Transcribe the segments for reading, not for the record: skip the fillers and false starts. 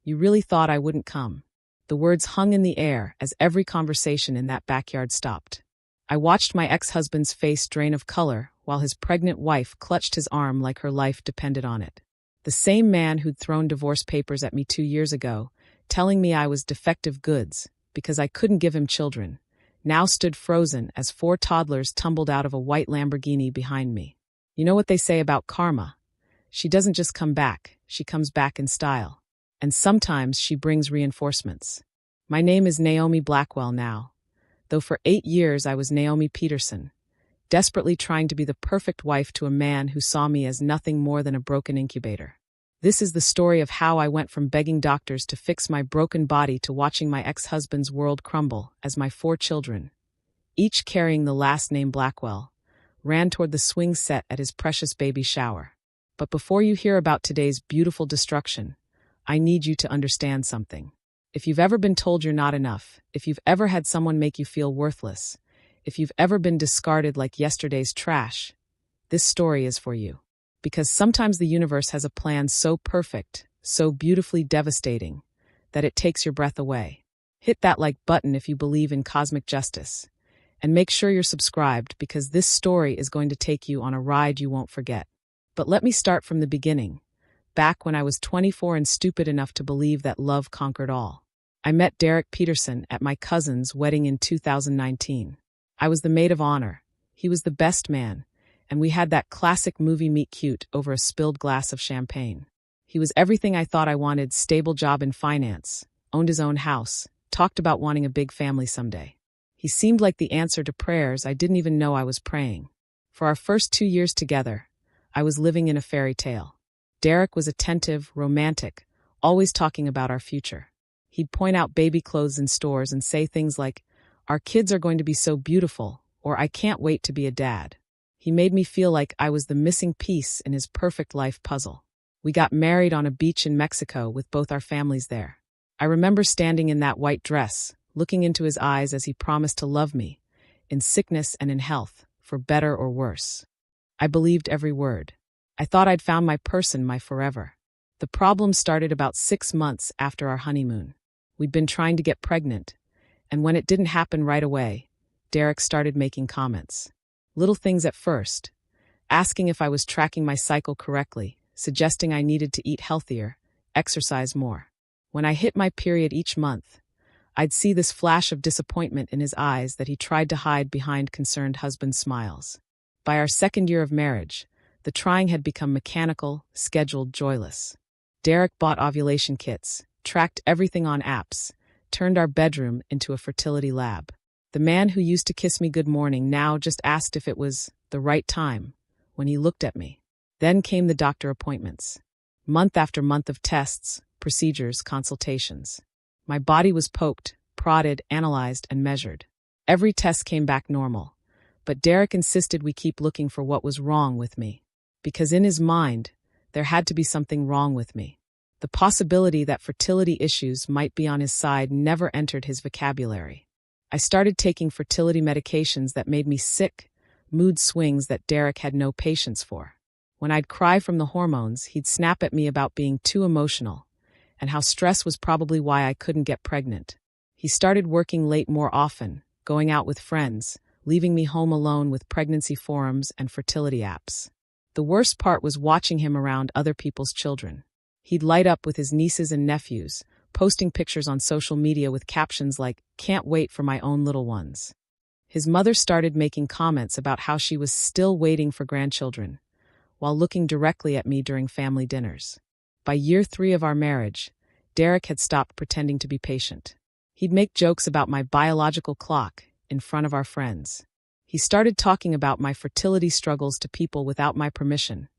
You really thought I wouldn't come." The words hung in the air as every conversation in that backyard stopped. I watched my ex-husband's face drain of color while his pregnant wife clutched his arm like her life depended on it. The same man who'd thrown divorce papers at me 2 years ago, telling me I was defective goods because I couldn't give him children, now stood frozen as 4 toddlers tumbled out of a white Lamborghini behind me. You know what they say about karma? She doesn't just come back, she comes back in style. And sometimes she brings reinforcements. My name is Naomi Blackwell now, though for 8 years I was Naomi Peterson, desperately trying to be the perfect wife to a man who saw me as nothing more than a broken incubator. This is the story of how I went from begging doctors to fix my broken body to watching my ex-husband's world crumble as my 4 children, each carrying the last name Blackwell, ran toward the swing set at his precious baby shower. But before you hear about today's beautiful destruction, I need you to understand something. If you've ever been told you're not enough, if you've ever had someone make you feel worthless, if you've ever been discarded like yesterday's trash, this story is for you. Because sometimes the universe has a plan so perfect, so beautifully devastating, that it takes your breath away. Hit that like button if you believe in cosmic justice. And make sure you're subscribed because this story is going to take you on a ride you won't forget. But let me start from the beginning, back when I was 24 and stupid enough to believe that love conquered all. I met Derek Peterson at my cousin's wedding in 2019. I was the maid of honor. He was the best man. And we had that classic movie meet cute over a spilled glass of champagne. He was everything I thought I wanted: stable job in finance, owned his own house, talked about wanting a big family someday. He seemed like the answer to prayers I didn't even know I was praying. For our first 2 years together, I was living in a fairy tale. Derek was attentive, romantic, always talking about our future. He'd point out baby clothes in stores and say things like, "Our kids are going to be so beautiful," or "I can't wait to be a dad." He made me feel like I was the missing piece in his perfect life puzzle. We got married on a beach in Mexico with both our families there. I remember standing in that white dress, looking into his eyes as he promised to love me, in sickness and in health, for better or worse. I believed every word. I thought I'd found my person, my forever. The problem started about 6 months after our honeymoon. We'd been trying to get pregnant, and when it didn't happen right away, Derek started making comments. Little things at first, asking if I was tracking my cycle correctly, suggesting I needed to eat healthier, exercise more. When I hit my period each month, I'd see this flash of disappointment in his eyes that he tried to hide behind concerned husband smiles. By our 2nd year of marriage, the trying had become mechanical, scheduled, joyless. Derek bought ovulation kits, tracked everything on apps, turned our bedroom into a fertility lab. The man who used to kiss me good morning now just asked if it was the right time when he looked at me. Then came the doctor appointments. Month after month of tests, procedures, consultations. My body was poked, prodded, analyzed, and measured. Every test came back normal. But Derek insisted we keep looking for what was wrong with me. Because in his mind, there had to be something wrong with me. The possibility that fertility issues might be on his side never entered his vocabulary. I started taking fertility medications that made me sick, mood swings that Derek had no patience for. When I'd cry from the hormones, he'd snap at me about being too emotional, and how stress was probably why I couldn't get pregnant. He started working late more often, going out with friends, leaving me home alone with pregnancy forums and fertility apps. The worst part was watching him around other people's children. He'd light up with his nieces and nephews, posting pictures on social media with captions like, "Can't wait for my own little ones." His mother started making comments about how she was still waiting for grandchildren, while looking directly at me during family dinners. By year 3 of our marriage, Derek had stopped pretending to be patient. He'd make jokes about my biological clock in front of our friends. He started talking about my fertility struggles to people without my permission,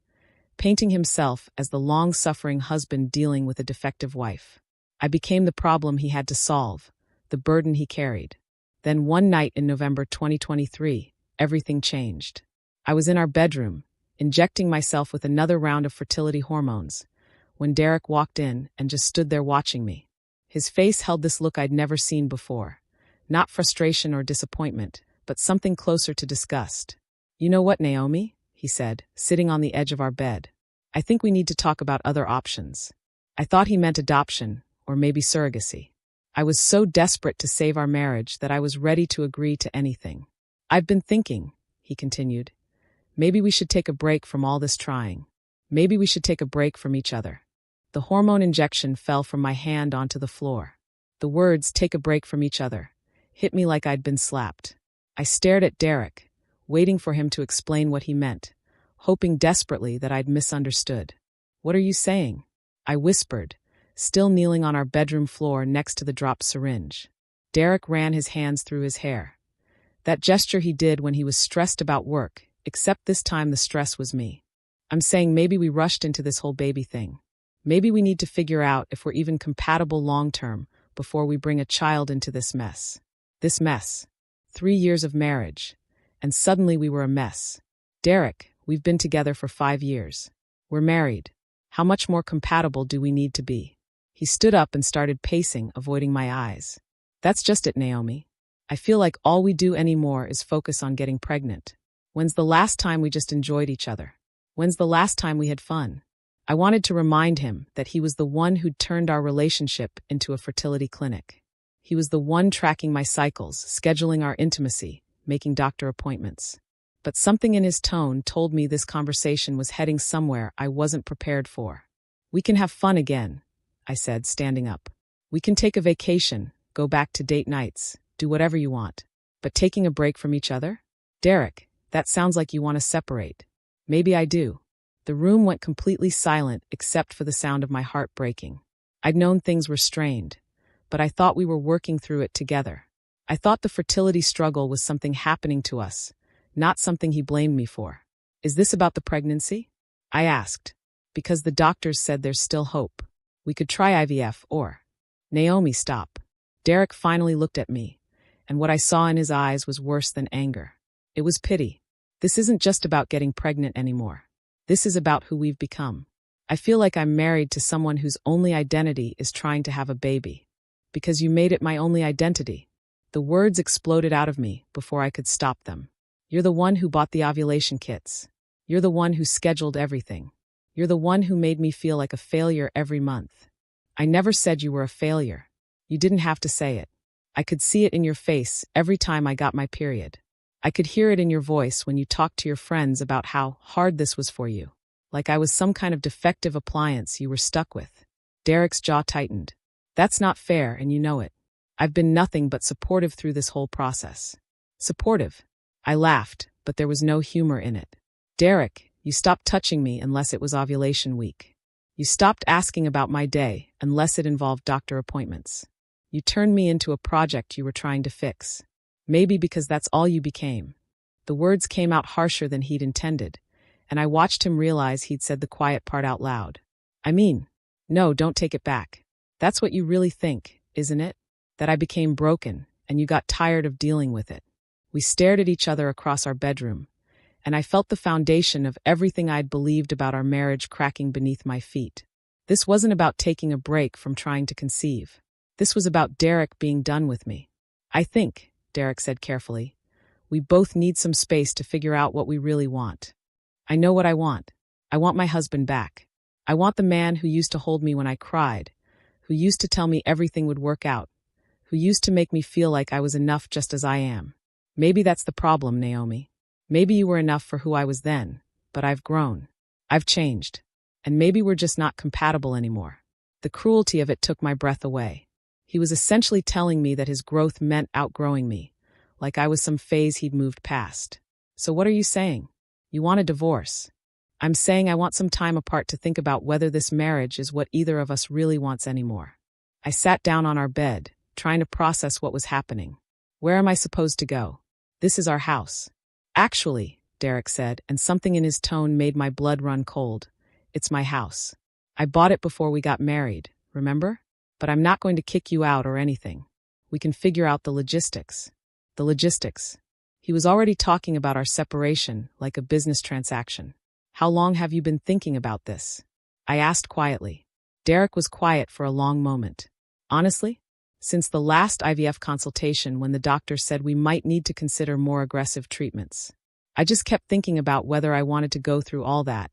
painting himself as the long-suffering husband dealing with a defective wife. I became the problem he had to solve, the burden he carried. Then one night in November 2023, everything changed. I was in our bedroom, injecting myself with another round of fertility hormones, when Derek walked in and just stood there watching me. His face held this look I'd never seen before. Not frustration or disappointment, but something closer to disgust. "You know what, Naomi?" he said, sitting on the edge of our bed. "I think we need to talk about other options." I thought he meant adoption, or maybe surrogacy. I was so desperate to save our marriage that I was ready to agree to anything. I've been thinking, he continued, maybe we should take a break from all this trying. Maybe we should take a break from each other. The hormone injection fell from my hand onto the floor. The words, take a break from each other, hit me like I'd been slapped. I stared at Derek, waiting for him to explain what he meant, hoping desperately that I'd misunderstood. What are you saying? I whispered, still kneeling on our bedroom floor next to the dropped syringe. Derek ran his hands through his hair. That gesture he did when he was stressed about work, except this time the stress was me. I'm saying maybe we rushed into this whole baby thing. Maybe we need to figure out if we're even compatible long-term before we bring a child into this mess. This mess. 3 years of marriage. And suddenly we were a mess. Derek, we've been together for 5 years. We're married. How much more compatible do we need to be? He stood up and started pacing, avoiding my eyes. That's just it, Naomi. I feel like all we do anymore is focus on getting pregnant. When's the last time we just enjoyed each other? When's the last time we had fun? I wanted to remind him that he was the one who'd turned our relationship into a fertility clinic. He was the one tracking my cycles, scheduling our intimacy, making doctor appointments. But something in his tone told me this conversation was heading somewhere I wasn't prepared for. We can have fun again, I said, standing up. We can take a vacation, go back to date nights, do whatever you want. But taking a break from each other? Derek, that sounds like you want to separate. Maybe I do. The room went completely silent except for the sound of my heart breaking. I'd known things were strained, but I thought we were working through it together. I thought the fertility struggle was something happening to us, not something he blamed me for. Is this about the pregnancy? I asked, because the doctors said there's still hope. We could try IVF or... Naomi, stop. Derek finally looked at me, and what I saw in his eyes was worse than anger. It was pity. This isn't just about getting pregnant anymore. This is about who we've become. I feel like I'm married to someone whose only identity is trying to have a baby. Because you made it my only identity. The words exploded out of me before I could stop them. You're the one who bought the ovulation kits. You're the one who scheduled everything. You're the one who made me feel like a failure every month. I never said you were a failure. You didn't have to say it. I could see it in your face every time I got my period. I could hear it in your voice when you talked to your friends about how hard this was for you. Like I was some kind of defective appliance you were stuck with. Derek's jaw tightened. That's not fair, and you know it. I've been nothing but supportive through this whole process. Supportive? I laughed, but there was no humor in it. Derek, you stopped touching me unless it was ovulation week. You stopped asking about my day unless it involved doctor appointments. You turned me into a project you were trying to fix. Maybe because that's all you became. The words came out harsher than he'd intended, and I watched him realize he'd said the quiet part out loud. I mean, no, don't take it back. That's what you really think, isn't it? That I became broken, and you got tired of dealing with it. We stared at each other across our bedroom, and I felt the foundation of everything I'd believed about our marriage cracking beneath my feet. This wasn't about taking a break from trying to conceive. This was about Derek being done with me. I think, Derek said carefully, we both need some space to figure out what we really want. I know what I want. I want my husband back. I want the man who used to hold me when I cried, who used to tell me everything would work out, who used to make me feel like I was enough just as I am. Maybe that's the problem, Naomi. Maybe you were enough for who I was then, but I've grown. I've changed. And maybe we're just not compatible anymore. The cruelty of it took my breath away. He was essentially telling me that his growth meant outgrowing me, like I was some phase he'd moved past. So what are you saying? You want a divorce? I'm saying I want some time apart to think about whether this marriage is what either of us really wants anymore. I sat down on our bed, trying to process what was happening. Where am I supposed to go? This is our house. Actually, Derek said, and something in his tone made my blood run cold. It's my house. I bought it before we got married, remember? But I'm not going to kick you out or anything. We can figure out the logistics. The logistics. He was already talking about our separation like a business transaction. How long have you been thinking about this? I asked quietly. Derek was quiet for a long moment. Honestly? Since the last IVF consultation when the doctor said we might need to consider more aggressive treatments. I just kept thinking about whether I wanted to go through all that,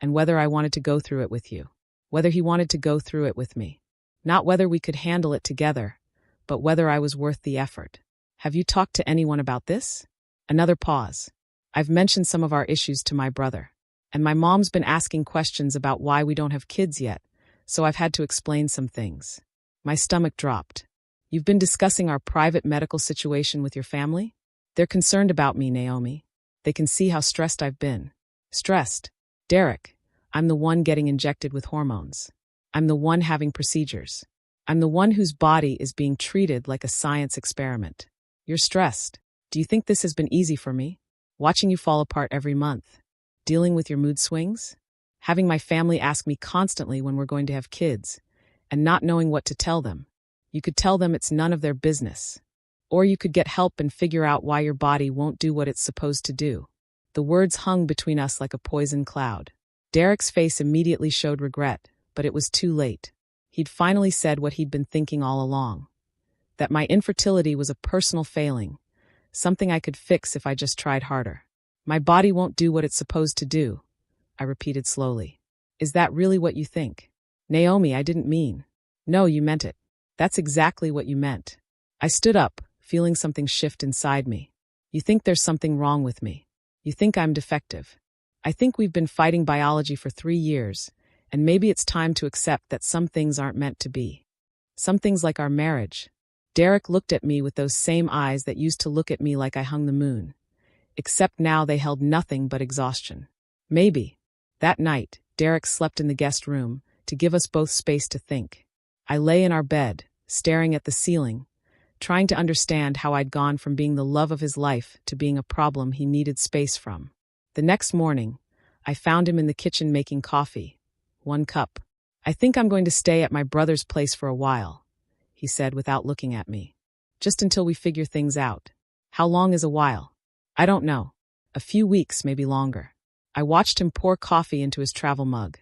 and whether I wanted to go through it with you. Whether he wanted to go through it with me. Not whether we could handle it together, but whether I was worth the effort. Have you talked to anyone about this? Another pause. I've mentioned some of our issues to my brother. And my mom's been asking questions about why we don't have kids yet, so I've had to explain some things. My stomach dropped. You've been discussing our private medical situation with your family? They're concerned about me, Naomi. They can see how stressed I've been. Stressed? Derek, I'm the one getting injected with hormones. I'm the one having procedures. I'm the one whose body is being treated like a science experiment. You're stressed. Do you think this has been easy for me? Watching you fall apart every month. Dealing with your mood swings? Having my family ask me constantly when we're going to have kids, and not knowing what to tell them. You could tell them it's none of their business. Or you could get help and figure out why your body won't do what it's supposed to do. The words hung between us like a poison cloud. Derek's face immediately showed regret, but it was too late. He'd finally said what he'd been thinking all along. That my infertility was a personal failing, something I could fix if I just tried harder. My body won't do what it's supposed to do, I repeated slowly. Is that really what you think? Naomi, I didn't mean. No, you meant it. That's exactly what you meant. I stood up, feeling something shift inside me. You think there's something wrong with me. You think I'm defective. I think we've been fighting biology for 3 years, and maybe it's time to accept that some things aren't meant to be. Some things like our marriage. Derek looked at me with those same eyes that used to look at me like I hung the moon. Except now they held nothing but exhaustion. Maybe. That night, Derek slept in the guest room, to give us both space to think. I lay in our bed, staring at the ceiling, trying to understand how I'd gone from being the love of his life to being a problem he needed space from. The next morning, I found him in the kitchen making coffee. 1 cup. I think I'm going to stay at my brother's place for a while, he said without looking at me. Just until we figure things out. How long is a while? I don't know. A few weeks, maybe longer. I watched him pour coffee into his travel mug.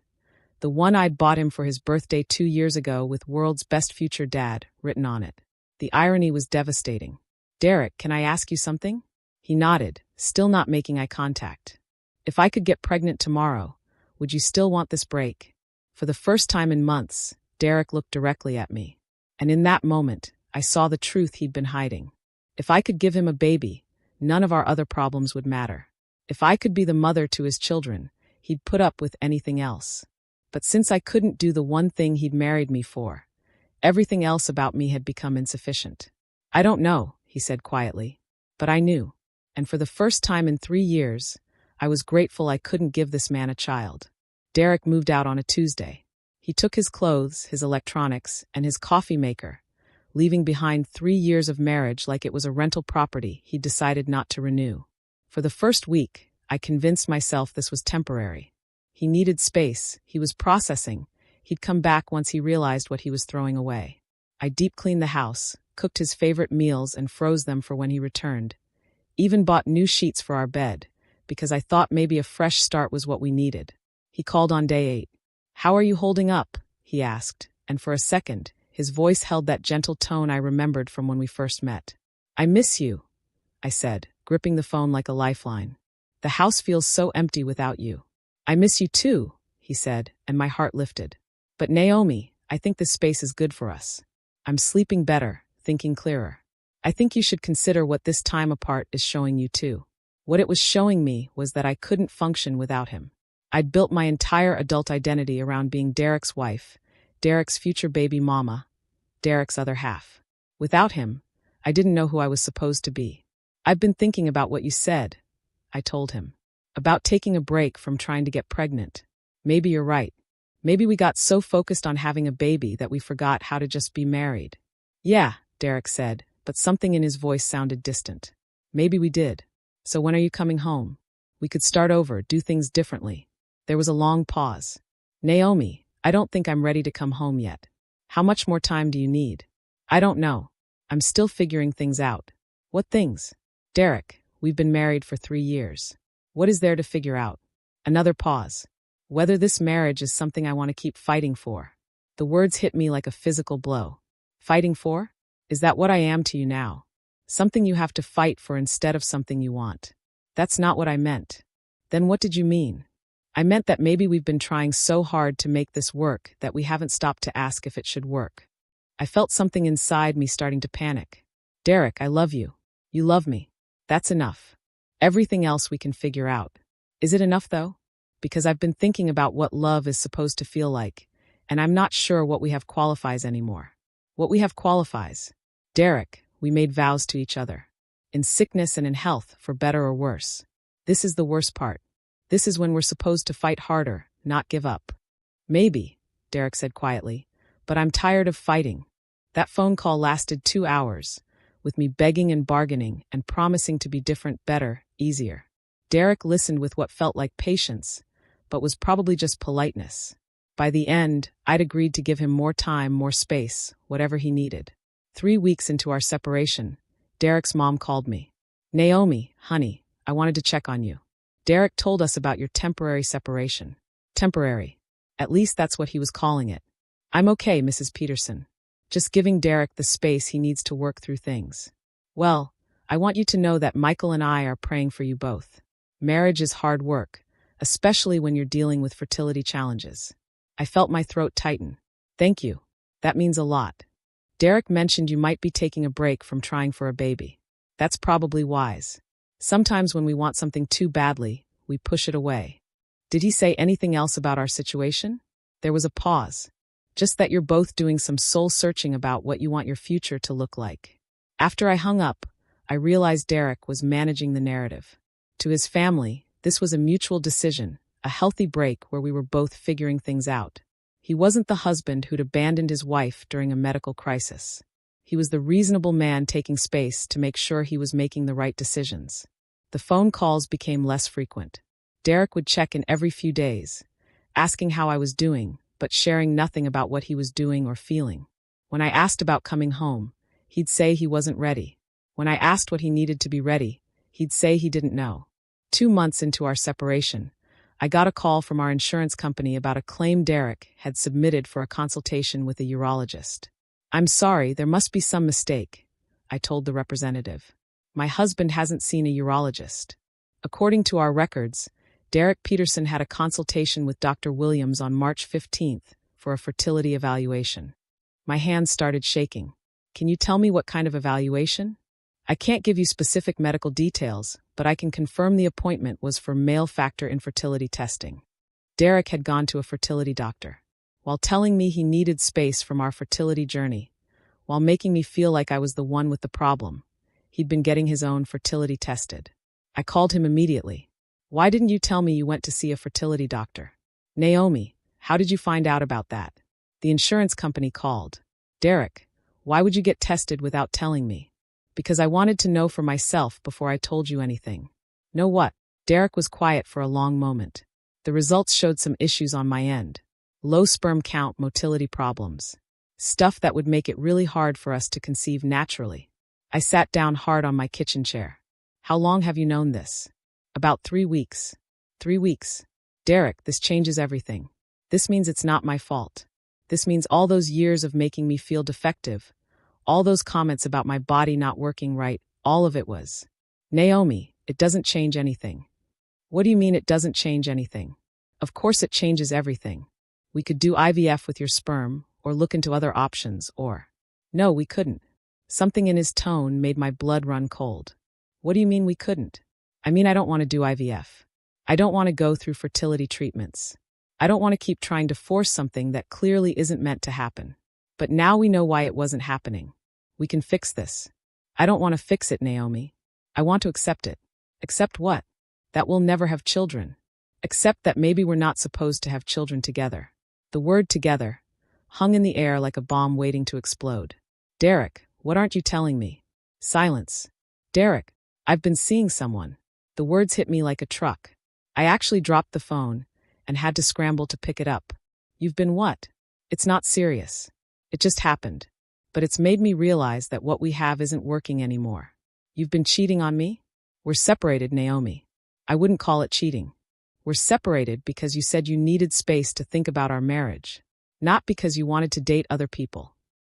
The one I'd bought him for his birthday 2 years ago with "World's Best Future Dad" written on it. The irony was devastating. Derek, can I ask you something? He nodded, still not making eye contact. If I could get pregnant tomorrow, would you still want this break? For the first time in months, Derek looked directly at me. And in that moment, I saw the truth he'd been hiding. If I could give him a baby, none of our other problems would matter. If I could be the mother to his children, he'd put up with anything else. But since I couldn't do the one thing he'd married me for, everything else about me had become insufficient. I don't know, he said quietly, but I knew. And for the first time in 3 years, I was grateful I couldn't give this man a child. Derek moved out on a Tuesday. He took his clothes, his electronics, and his coffee maker, leaving behind 3 years of marriage like it was a rental property he'd decided not to renew. For the first week, I convinced myself this was temporary. He needed space, he was processing. He'd come back once he realized what he was throwing away. I deep-cleaned the house, cooked his favorite meals and froze them for when he returned. Even bought new sheets for our bed, because I thought maybe a fresh start was what we needed. He called on day 8. How are you holding up? He asked, and for a second, his voice held that gentle tone I remembered from when we first met. I miss you, I said, gripping the phone like a lifeline. The house feels so empty without you. I miss you too, he said, and my heart lifted. But Naomi, I think this space is good for us. I'm sleeping better, thinking clearer. I think you should consider what this time apart is showing you too. What it was showing me was that I couldn't function without him. I'd built my entire adult identity around being Derek's wife, Derek's future baby mama, Derek's other half. Without him, I didn't know who I was supposed to be. I've been thinking about what you said, I told him. About taking a break from trying to get pregnant. Maybe you're right. Maybe we got so focused on having a baby that we forgot how to just be married. Yeah, Derek said, but something in his voice sounded distant. Maybe we did. So when are you coming home? We could start over, do things differently. There was a long pause. Naomi, I don't think I'm ready to come home yet. How much more time do you need? I don't know. I'm still figuring things out. What things? Derek, we've been married for 3 years. What is there to figure out? Another pause. Whether this marriage is something I want to keep fighting for. The words hit me like a physical blow. Fighting for? Is that what I am to you now? Something you have to fight for instead of something you want. That's not what I meant. Then what did you mean? I meant that maybe we've been trying so hard to make this work that we haven't stopped to ask if it should work. I felt something inside me starting to panic. Derek, I love you. You love me. That's enough. Everything else we can figure out. Is it enough, though? Because I've been thinking about what love is supposed to feel like, and I'm not sure what we have qualifies anymore. What we have qualifies. Derek, we made vows to each other. In sickness and in health, for better or worse. This is the worst part. This is when we're supposed to fight harder, not give up. Maybe, Derek said quietly, but I'm tired of fighting. That phone call lasted 2 hours, with me begging and bargaining and promising to be different, better, easier. Derek listened with what felt like patience, but was probably just politeness. By the end, I'd agreed to give him more time, more space, whatever he needed. 3 weeks into our separation, Derek's mom called me. Naomi, honey, I wanted to check on you. Derek told us about your temporary separation. Temporary. At least that's what he was calling it. I'm okay, Mrs. Peterson. Just giving Derek the space he needs to work through things. Well, I want you to know that Michael and I are praying for you both. Marriage is hard work, especially when you're dealing with fertility challenges. I felt my throat tighten. Thank you. That means a lot. Derek mentioned you might be taking a break from trying for a baby. That's probably wise. Sometimes when we want something too badly, we push it away. Did he say anything else about our situation? There was a pause. Just that you're both doing some soul-searching about what you want your future to look like. After I hung up, I realized Derek was managing the narrative. To his family, this was a mutual decision, a healthy break where we were both figuring things out. He wasn't the husband who'd abandoned his wife during a medical crisis. He was the reasonable man taking space to make sure he was making the right decisions. The phone calls became less frequent. Derek would check in every few days, asking how I was doing, but sharing nothing about what he was doing or feeling. When I asked about coming home, he'd say he wasn't ready. When I asked what he needed to be ready, he'd say he didn't know. 2 months into our separation, I got a call from our insurance company about a claim Derek had submitted for a consultation with a urologist. I'm sorry, there must be some mistake, I told the representative. My husband hasn't seen a urologist. According to our records, Derek Peterson had a consultation with Dr. Williams on March 15th for a fertility evaluation. My hands started shaking. Can you tell me what kind of evaluation? I can't give you specific medical details, but I can confirm the appointment was for male factor infertility testing. Derek had gone to a fertility doctor. While telling me he needed space from our fertility journey, while making me feel like I was the one with the problem, he'd been getting his own fertility tested. I called him immediately. Why didn't you tell me you went to see a fertility doctor? Naomi, how did you find out about that? The insurance company called. Derek, why would you get tested without telling me? Because I wanted to know for myself before I told you anything. Know what? Derek was quiet for a long moment. The results showed some issues on my end. Low sperm count, motility problems. Stuff that would make it really hard for us to conceive naturally. I sat down hard on my kitchen chair. How long have you known this? About 3 weeks. 3 weeks. Derek, this changes everything. This means it's not my fault. This means all those years of making me feel defective, all those comments about my body not working right, all of it was. Naomi, it doesn't change anything. What do you mean it doesn't change anything? Of course it changes everything. We could do IVF with your sperm, or look into other options, or... No, we couldn't. Something in his tone made my blood run cold. What do you mean we couldn't? I mean I don't want to do IVF. I don't want to go through fertility treatments. I don't want to keep trying to force something that clearly isn't meant to happen. But now we know why it wasn't happening. We can fix this. I don't want to fix it, Naomi. I want to accept it. Accept what? That we'll never have children. Accept that maybe we're not supposed to have children together. The word together hung in the air like a bomb waiting to explode. Derek, what aren't you telling me? Silence. Derek, I've been seeing someone. The words hit me like a truck. I actually dropped the phone and had to scramble to pick it up. You've been what? It's not serious. It just happened. But it's made me realize that what we have isn't working anymore. You've been cheating on me? We're separated, Naomi. I wouldn't call it cheating. We're separated because you said you needed space to think about our marriage, not because you wanted to date other people.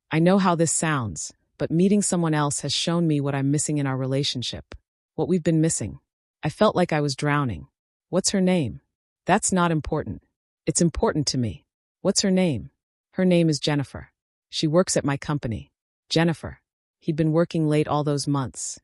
I know how this sounds, but meeting someone else has shown me what I'm missing in our relationship, what we've been missing. I felt like I was drowning. What's her name? That's not important. It's important to me. What's her name? Her name is Jennifer. She works at my company. Jennifer. He'd been working late all those months,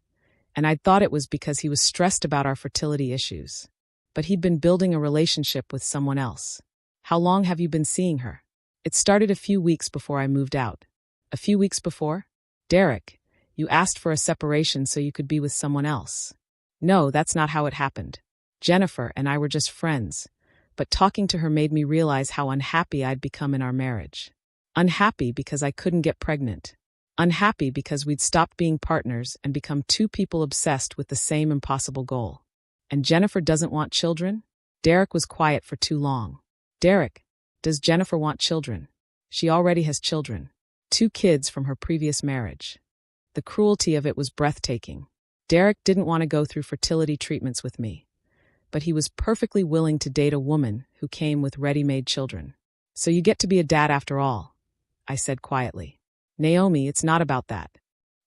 and I'd thought it was because he was stressed about our fertility issues. But he'd been building a relationship with someone else. How long have you been seeing her? It started a few weeks before I moved out. A few weeks before? Derek, you asked for a separation so you could be with someone else. No, that's not how it happened. Jennifer and I were just friends, but talking to her made me realize how unhappy I'd become in our marriage. Unhappy because I couldn't get pregnant. Unhappy because we'd stopped being partners and become two people obsessed with the same impossible goal. And Jennifer doesn't want children? Derek was quiet for too long. Derek, does Jennifer want children? She already has children. 2 kids from her previous marriage. The cruelty of it was breathtaking. Derek didn't want to go through fertility treatments with me, but he was perfectly willing to date a woman who came with ready-made children. So you get to be a dad after all, I said quietly. Naomi, it's not about that.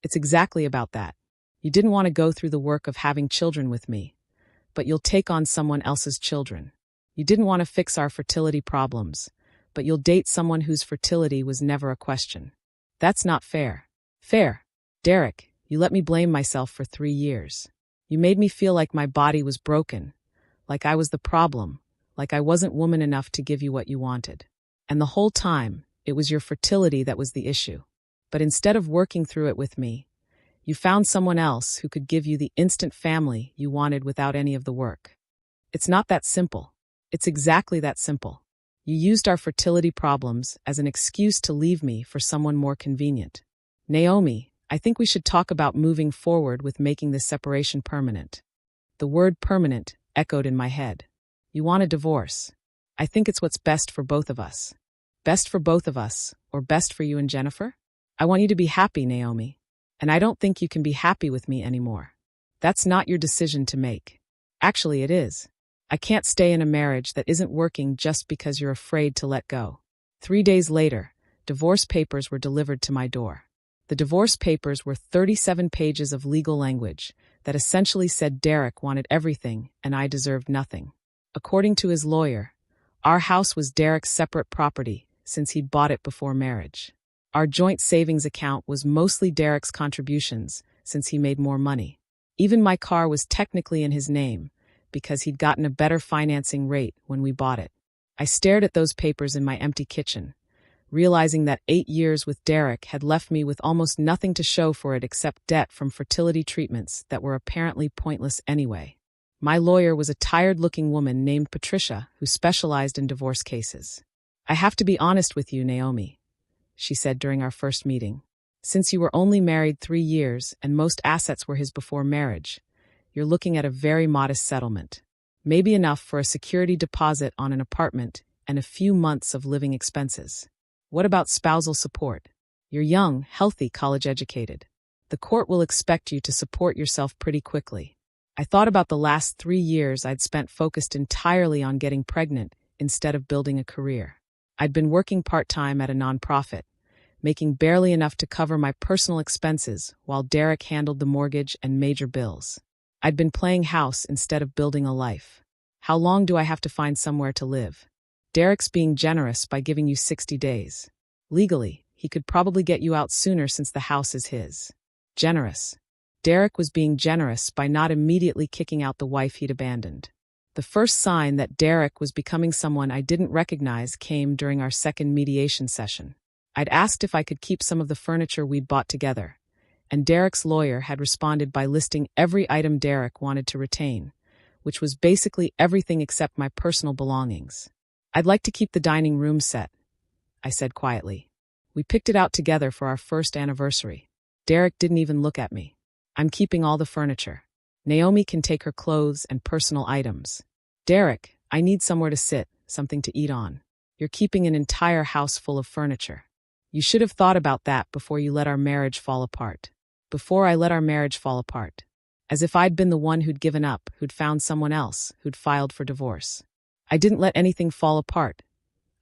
It's exactly about that. You didn't want to go through the work of having children with me, but you'll take on someone else's children. You didn't want to fix our fertility problems, but you'll date someone whose fertility was never a question. That's not fair. Fair. Derek, you let me blame myself for 3 years. You made me feel like my body was broken, like I was the problem, like I wasn't woman enough to give you what you wanted. And the whole time, it was your fertility that was the issue. But instead of working through it with me, you found someone else who could give you the instant family you wanted without any of the work. It's not that simple. It's exactly that simple. You used our fertility problems as an excuse to leave me for someone more convenient. Naomi, I think we should talk about moving forward with making this separation permanent. The word permanent echoed in my head. You want a divorce. I think it's what's best for both of us. Best for both of us, or best for you and Jennifer? I want you to be happy, Naomi. And I don't think you can be happy with me anymore. That's not your decision to make. Actually, it is. I can't stay in a marriage that isn't working just because you're afraid to let go. 3 days later, divorce papers were delivered to my door. The divorce papers were 37 pages of legal language that essentially said Derek wanted everything and I deserved nothing. According to his lawyer, our house was Derek's separate property since he'd bought it before marriage. Our joint savings account was mostly Derek's contributions since he made more money. Even my car was technically in his name because he'd gotten a better financing rate when we bought it. I stared at those papers in my empty kitchen, realizing that 8 years with Derek had left me with almost nothing to show for it except debt from fertility treatments that were apparently pointless anyway. My lawyer was a tired-looking woman named Patricia who specialized in divorce cases. I have to be honest with you, Naomi, she said during our first meeting. Since you were only married 3 years and most assets were his before marriage, you're looking at a very modest settlement. Maybe enough for a security deposit on an apartment and a few months of living expenses. What about spousal support? You're young, healthy, college-educated. The court will expect you to support yourself pretty quickly. I thought about the last 3 years I'd spent focused entirely on getting pregnant instead of building a career. I'd been working part-time at a nonprofit, making barely enough to cover my personal expenses while Derek handled the mortgage and major bills. I'd been playing house instead of building a life. How long do I have to find somewhere to live? Derek's being generous by giving you 60 days. Legally, he could probably get you out sooner since the house is his. Generous. Derek was being generous by not immediately kicking out the wife he'd abandoned. The first sign that Derek was becoming someone I didn't recognize came during our second mediation session. I'd asked if I could keep some of the furniture we'd bought together, and Derek's lawyer had responded by listing every item Derek wanted to retain, which was basically everything except my personal belongings. I'd like to keep the dining room set, I said quietly. We picked it out together for our first anniversary. Derek didn't even look at me. I'm keeping all the furniture. Naomi can take her clothes and personal items. Derek, I need somewhere to sit, something to eat on. You're keeping an entire house full of furniture. You should have thought about that before you let our marriage fall apart. Before I let our marriage fall apart. As if I'd been the one who'd given up, who'd found someone else, who'd filed for divorce. I didn't let anything fall apart,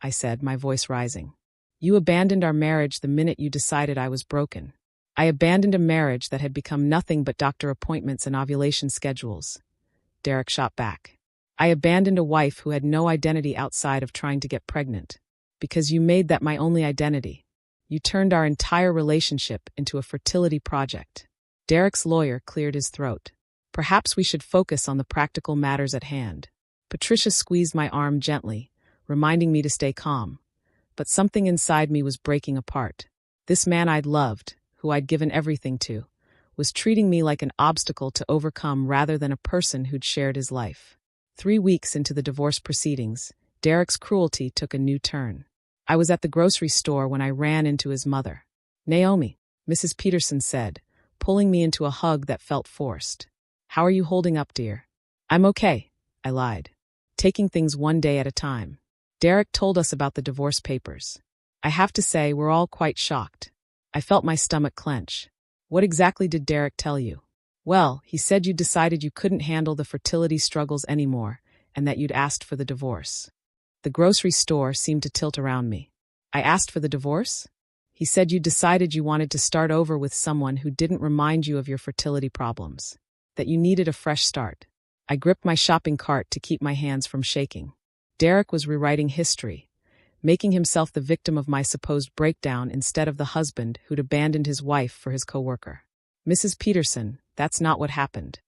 I said, my voice rising. You abandoned our marriage the minute you decided I was broken. I abandoned a marriage that had become nothing but doctor appointments and ovulation schedules. Derek shot back. I abandoned a wife who had no identity outside of trying to get pregnant. Because you made that my only identity. You turned our entire relationship into a fertility project. Derek's lawyer cleared his throat. Perhaps we should focus on the practical matters at hand. Patricia squeezed my arm gently, reminding me to stay calm. But something inside me was breaking apart. This man I'd loved, who I'd given everything to, was treating me like an obstacle to overcome rather than a person who'd shared his life. 3 weeks into the divorce proceedings, Derek's cruelty took a new turn. I was at the grocery store when I ran into his mother. "Naomi," Mrs. Peterson said, pulling me into a hug that felt forced. "How are you holding up, dear?" "I'm okay," I lied. "Taking things one day at a time." Derek told us about the divorce papers. I have to say, we're all quite shocked. I felt my stomach clench. "What exactly did Derek tell you?" "Well, he said you decided you couldn't handle the fertility struggles anymore and that you'd asked for the divorce." The grocery store seemed to tilt around me. "I asked for the divorce?" "He said you decided you wanted to start over with someone who didn't remind you of your fertility problems, that you needed a fresh start." I gripped my shopping cart to keep my hands from shaking. Derek was rewriting history, making himself the victim of my supposed breakdown instead of the husband who'd abandoned his wife for his coworker. "Mrs. Peterson, that's not what happened."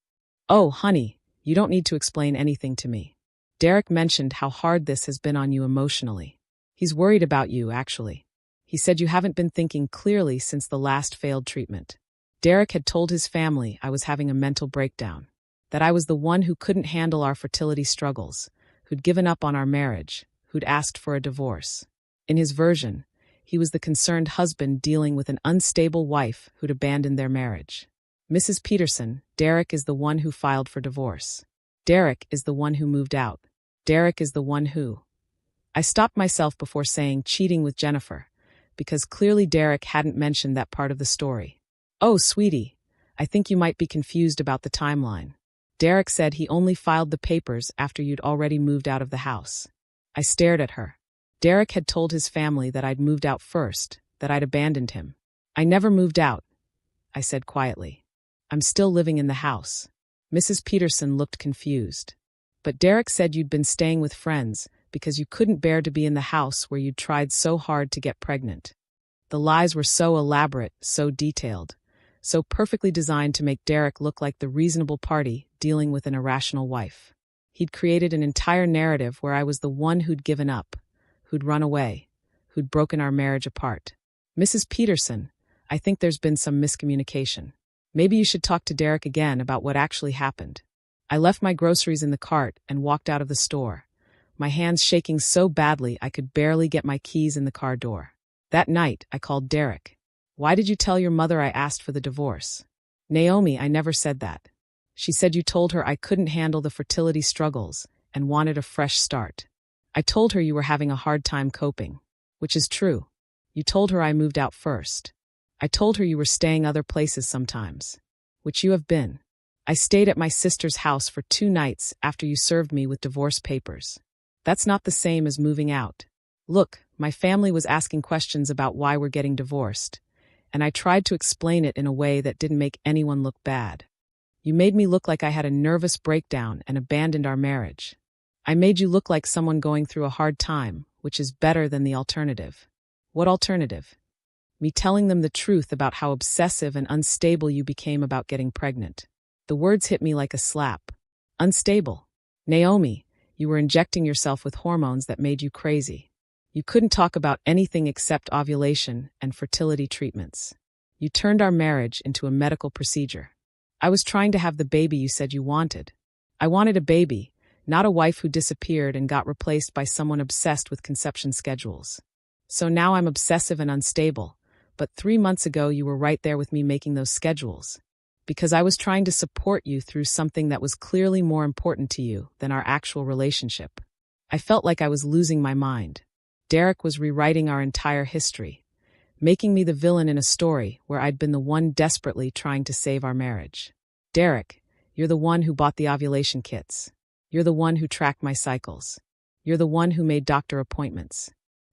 "Oh, honey, you don't need to explain anything to me. Derek mentioned how hard this has been on you emotionally. He's worried about you, actually. He said you haven't been thinking clearly since the last failed treatment." Derek had told his family I was having a mental breakdown, that I was the one who couldn't handle our fertility struggles, who'd given up on our marriage, who'd asked for a divorce. In his version, he was the concerned husband dealing with an unstable wife who'd abandoned their marriage. "Mrs. Peterson, Derek is the one who filed for divorce. Derek is the one who moved out. Derek is the one who—" I stopped myself before saying cheating with Jennifer, because clearly Derek hadn't mentioned that part of the story. "Oh, sweetie, I think you might be confused about the timeline. Derek said he only filed the papers after you'd already moved out of the house." I stared at her. Derek had told his family that I'd moved out first, that I'd abandoned him. "I never moved out," I said quietly. "I'm still living in the house." Mrs. Peterson looked confused. "But Derek said you'd been staying with friends because you couldn't bear to be in the house where you'd tried so hard to get pregnant." The lies were so elaborate, so detailed, so perfectly designed to make Derek look like the reasonable party dealing with an irrational wife. He'd created an entire narrative where I was the one who'd given up, who'd run away, who'd broken our marriage apart. "Mrs. Peterson, I think there's been some miscommunication. Maybe you should talk to Derek again about what actually happened." I left my groceries in the cart and walked out of the store, my hands shaking so badly I could barely get my keys in the car door. That night, I called Derek. "Why did you tell your mother I asked for the divorce?" "Naomi, I never said that. She said you told her I couldn't handle the fertility struggles and wanted a fresh start. I told her you were having a hard time coping," which is true. "You told her I moved out first. I told her you were staying other places sometimes," which you have been. "I stayed at my sister's house for 2 nights after you served me with divorce papers. That's not the same as moving out. Look, my family was asking questions about why we're getting divorced, and I tried to explain it in a way that didn't make anyone look bad. You made me look like I had a nervous breakdown and abandoned our marriage. I made you look like someone going through a hard time, which is better than the alternative." "What alternative?" "Me telling them the truth about how obsessive and unstable you became about getting pregnant." The words hit me like a slap. "Unstable? Naomi, you were injecting yourself with hormones that made you crazy. You couldn't talk about anything except ovulation and fertility treatments. You turned our marriage into a medical procedure. I was trying to have the baby you said you wanted. I wanted a baby, not a wife who disappeared and got replaced by someone obsessed with conception schedules. So now I'm obsessive and unstable, but 3 months ago you were right there with me making those schedules. Because I was trying to support you through something that was clearly more important to you than our actual relationship. I felt like I was losing my mind. Derek was rewriting our entire history, making me the villain in a story where I'd been the one desperately trying to save our marriage. Derek, you're the one who bought the ovulation kits. You're the one who tracked my cycles. You're the one who made doctor appointments.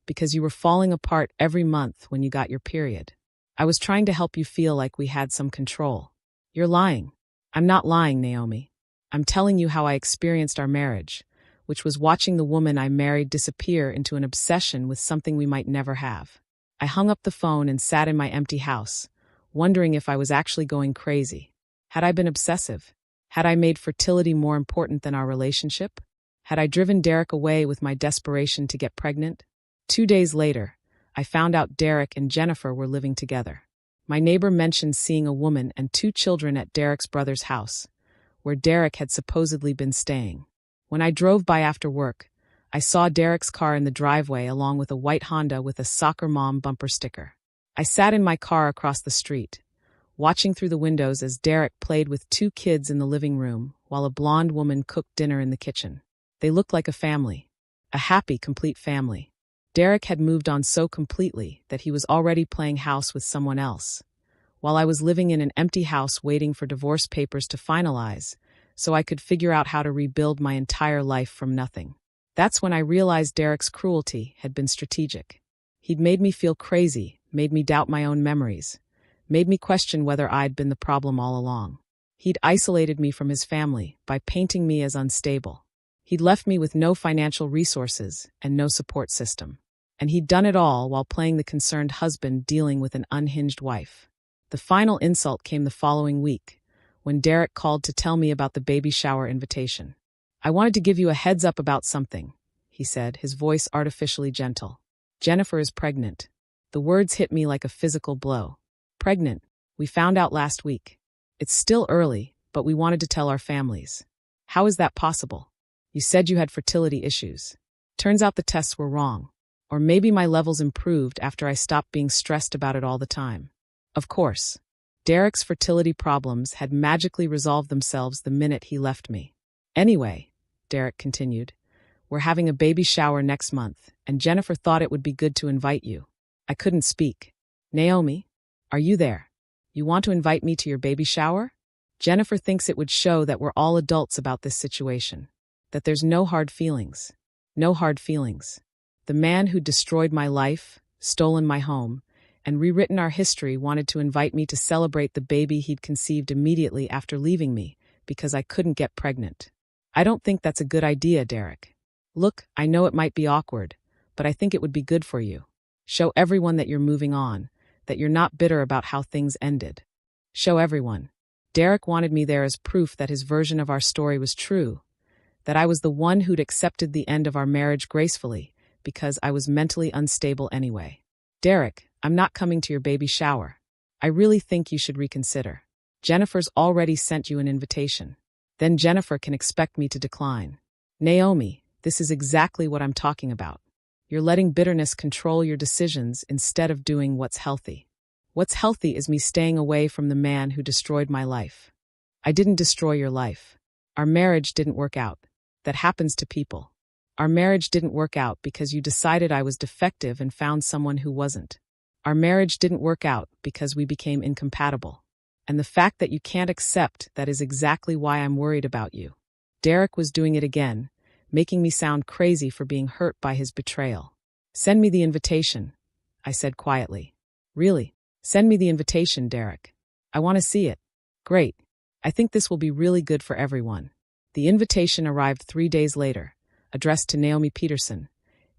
Because you were falling apart every month when you got your period. I was trying to help you feel like we had some control. You're lying. I'm not lying, Naomi. I'm telling you how I experienced our marriage, which was watching the woman I married disappear into an obsession with something we might never have. I hung up the phone and sat in my empty house, wondering if I was actually going crazy. Had I been obsessive? Had I made fertility more important than our relationship? Had I driven Derek away with my desperation to get pregnant? 2 days later, I found out Derek and Jennifer were living together. My neighbor mentioned seeing a woman and 2 children at Derek's brother's house, where Derek had supposedly been staying. When I drove by after work, I saw Derek's car in the driveway along with a white Honda with a soccer mom bumper sticker. I sat in my car across the street, watching through the windows as Derek played with 2 kids in the living room while a blonde woman cooked dinner in the kitchen. They looked like a family, a happy, complete family. Derek had moved on so completely that he was already playing house with someone else, while I was living in an empty house waiting for divorce papers to finalize so I could figure out how to rebuild my entire life from nothing. That's when I realized Derek's cruelty had been strategic. He'd made me feel crazy, made me doubt my own memories, made me question whether I'd been the problem all along. He'd isolated me from his family by painting me as unstable. He'd left me with no financial resources and no support system. And he'd done it all while playing the concerned husband dealing with an unhinged wife. The final insult came the following week, when Derek called to tell me about the baby shower invitation. "I wanted to give you a heads up about something," he said, his voice artificially gentle. "Jennifer is pregnant." The words hit me like a physical blow. "Pregnant? We found out last week. It's still early, but we wanted to tell our families." "How is that possible? You said you had fertility issues." "Turns out the tests were wrong. Or maybe my levels improved after I stopped being stressed about it all the time." Of course, Derek's fertility problems had magically resolved themselves the minute he left me. "Anyway," Derek continued, "we're having a baby shower next month, and Jennifer thought it would be good to invite you." I couldn't speak. "Naomi, are you there? You want to invite me to your baby shower?" "Jennifer thinks it would show that we're all adults about this situation. That there's no hard feelings. No hard feelings. The man who destroyed my life, stolen my home, and rewritten our history wanted to invite me to celebrate the baby he'd conceived immediately after leaving me because I couldn't get pregnant. I don't think that's a good idea, Derek. Look, I know it might be awkward, but I think it would be good for you. Show everyone that you're moving on, that you're not bitter about how things ended. Show everyone." Derek wanted me there as proof that his version of our story was true, that I was the one who'd accepted the end of our marriage gracefully, because I was mentally unstable anyway. "Derek, I'm not coming to your baby shower. I really think you should reconsider. Jennifer's already sent you an invitation. Then Jennifer can expect me to decline." "Naomi, this is exactly what I'm talking about. You're letting bitterness control your decisions instead of doing what's healthy. What's healthy is me staying away from the man who destroyed my life." "I didn't destroy your life. Our marriage didn't work out. That happens to people. Our marriage didn't work out because you decided I was defective and found someone who wasn't. Our marriage didn't work out because we became incompatible. And the fact that you can't accept that is exactly why I'm worried about you." Derek was doing it again, making me sound crazy for being hurt by his betrayal. "Send me the invitation," I said quietly. "Really? Send me the invitation, Derek. I want to see it." "Great. I think this will be really good for everyone." The invitation arrived 3 days later, addressed to Naomi Peterson,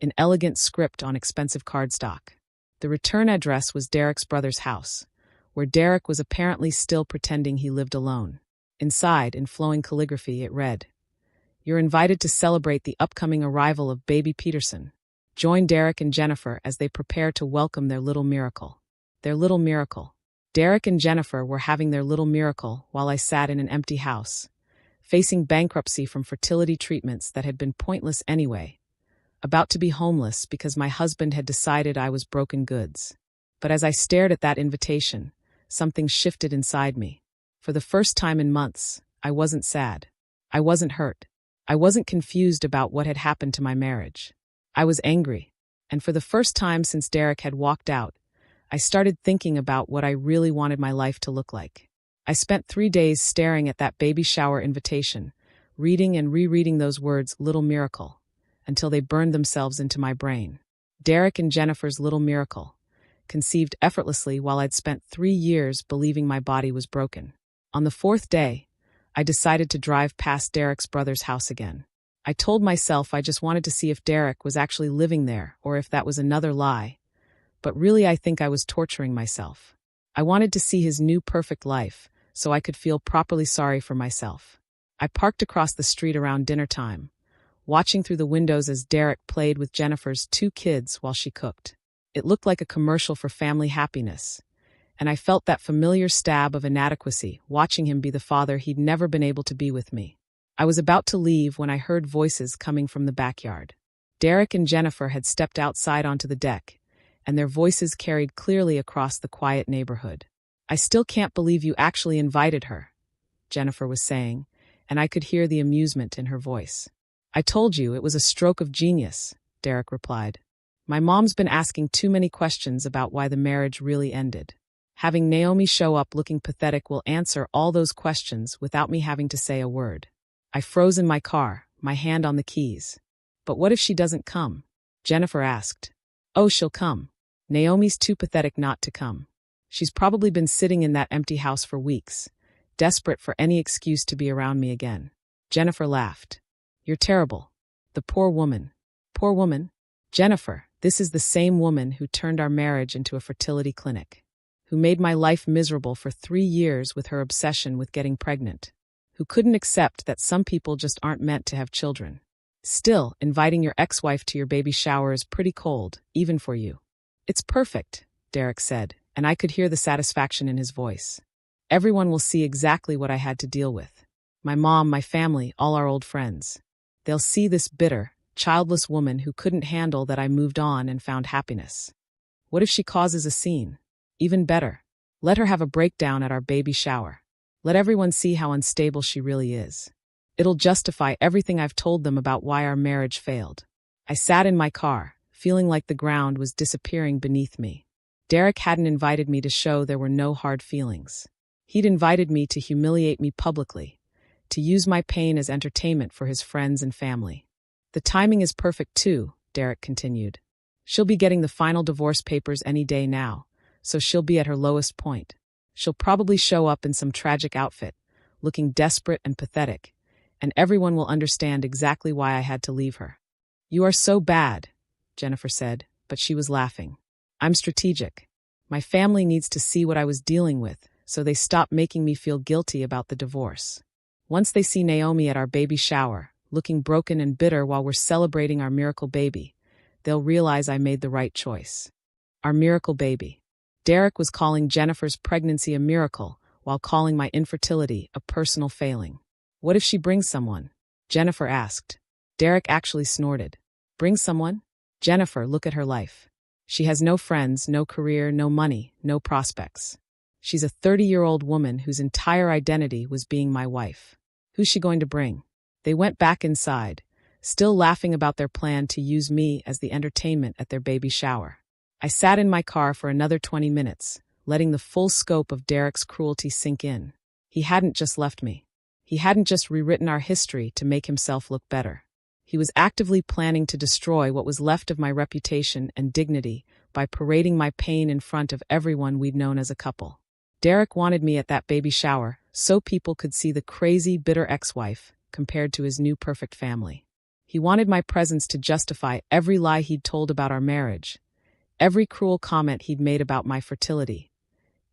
in elegant script on expensive cardstock. The return address was Derek's brother's house, where Derek was apparently still pretending he lived alone. Inside, in flowing calligraphy, it read, "You're invited to celebrate the upcoming arrival of baby Peterson. Join Derek and Jennifer as they prepare to welcome their little miracle." Their little miracle. Derek and Jennifer were having their little miracle while I sat in an empty house, facing bankruptcy from fertility treatments that had been pointless anyway, about to be homeless because my husband had decided I was broken goods. But as I stared at that invitation, something shifted inside me. For the first time in months, I wasn't sad. I wasn't hurt. I wasn't confused about what had happened to my marriage. I was angry. And for the first time since Derek had walked out, I started thinking about what I really wanted my life to look like. I spent 3 days staring at that baby shower invitation, reading and rereading those words, "little miracle," until they burned themselves into my brain. Derek and Jennifer's little miracle, conceived effortlessly while I'd spent 3 years believing my body was broken. On the 4th day, I decided to drive past Derek's brother's house again. I told myself I just wanted to see if Derek was actually living there or if that was another lie. but really I think I was torturing myself. I wanted to see his new perfect life, so I could feel properly sorry for myself. I parked across the street around dinner time, watching through the windows as Derek played with Jennifer's 2 kids while she cooked. It looked like a commercial for family happiness, and I felt that familiar stab of inadequacy watching him be the father he'd never been able to be with me. I was about to leave when I heard voices coming from the backyard. Derek and Jennifer had stepped outside onto the deck, and their voices carried clearly across the quiet neighborhood. "I still can't believe you actually invited her," Jennifer was saying, and I could hear the amusement in her voice. "I told you it was a stroke of genius," Derek replied. "My mom's been asking too many questions about why the marriage really ended. Having Naomi show up looking pathetic will answer all those questions without me having to say a word." I froze in my car, my hand on the keys. "But what if she doesn't come?" Jennifer asked. "Oh, she'll come. Naomi's too pathetic not to come. She's probably been sitting in that empty house for weeks, desperate for any excuse to be around me again." Jennifer laughed. "You're terrible. The poor woman." "Poor woman?" "Jennifer, this is the same woman who turned our marriage into a fertility clinic, who made my life miserable for 3 years with her obsession with getting pregnant, who couldn't accept that some people just aren't meant to have children. Still, inviting your ex-wife to your baby shower is pretty cold, even for you." "It's perfect," Derek said, and I could hear the satisfaction in his voice. "Everyone will see exactly what I had to deal with. My mom, my family, all our old friends. They'll see this bitter, childless woman who couldn't handle that I moved on and found happiness. What if she causes a scene? Even better. Let her have a breakdown at our baby shower. Let everyone see how unstable she really is. It'll justify everything I've told them about why our marriage failed." I sat in my car, feeling like the ground was disappearing beneath me. Derek hadn't invited me to show there were no hard feelings. He'd invited me to humiliate me publicly, to use my pain as entertainment for his friends and family. "The timing is perfect too," Derek continued. "She'll be getting the final divorce papers any day now, so she'll be at her lowest point. She'll probably show up in some tragic outfit, looking desperate and pathetic, and everyone will understand exactly why I had to leave her." "You are so bad," Jennifer said, but she was laughing. "I'm strategic. My family needs to see what I was dealing with, so they stop making me feel guilty about the divorce. Once they see Naomi at our baby shower, looking broken and bitter while we're celebrating our miracle baby, they'll realize I made the right choice." Our miracle baby. Derek was calling Jennifer's pregnancy a miracle, while calling my infertility a personal failing. "What if she brings someone?" Jennifer asked. Derek actually snorted. "Bring someone?" "Jennifer, look at her life. She has no friends, no career, no money, no prospects. She's a 30-year-old woman whose entire identity was being my wife. Who's she going to bring?" They went back inside, still laughing about their plan to use me as the entertainment at their baby shower. I sat in my car for another 20 minutes, letting the full scope of Derek's cruelty sink in. He hadn't just left me. He hadn't just rewritten our history to make himself look better. He was actively planning to destroy what was left of my reputation and dignity by parading my pain in front of everyone we'd known as a couple. Derek wanted me at that baby shower so people could see the crazy, bitter ex-wife compared to his new perfect family. He wanted my presence to justify every lie he'd told about our marriage, every cruel comment he'd made about my fertility,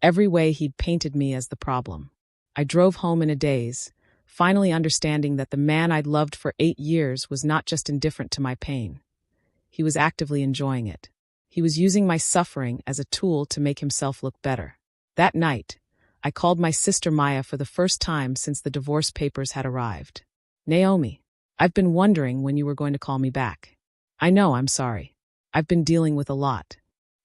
every way he'd painted me as the problem. I drove home in a daze, finally understanding that the man I'd loved for 8 years was not just indifferent to my pain. He was actively enjoying it. He was using my suffering as a tool to make himself look better. That night, I called my sister Maya for the first time since the divorce papers had arrived. "Naomi, I've been wondering when you were going to call me back. I know, I'm sorry. I've been dealing with a lot.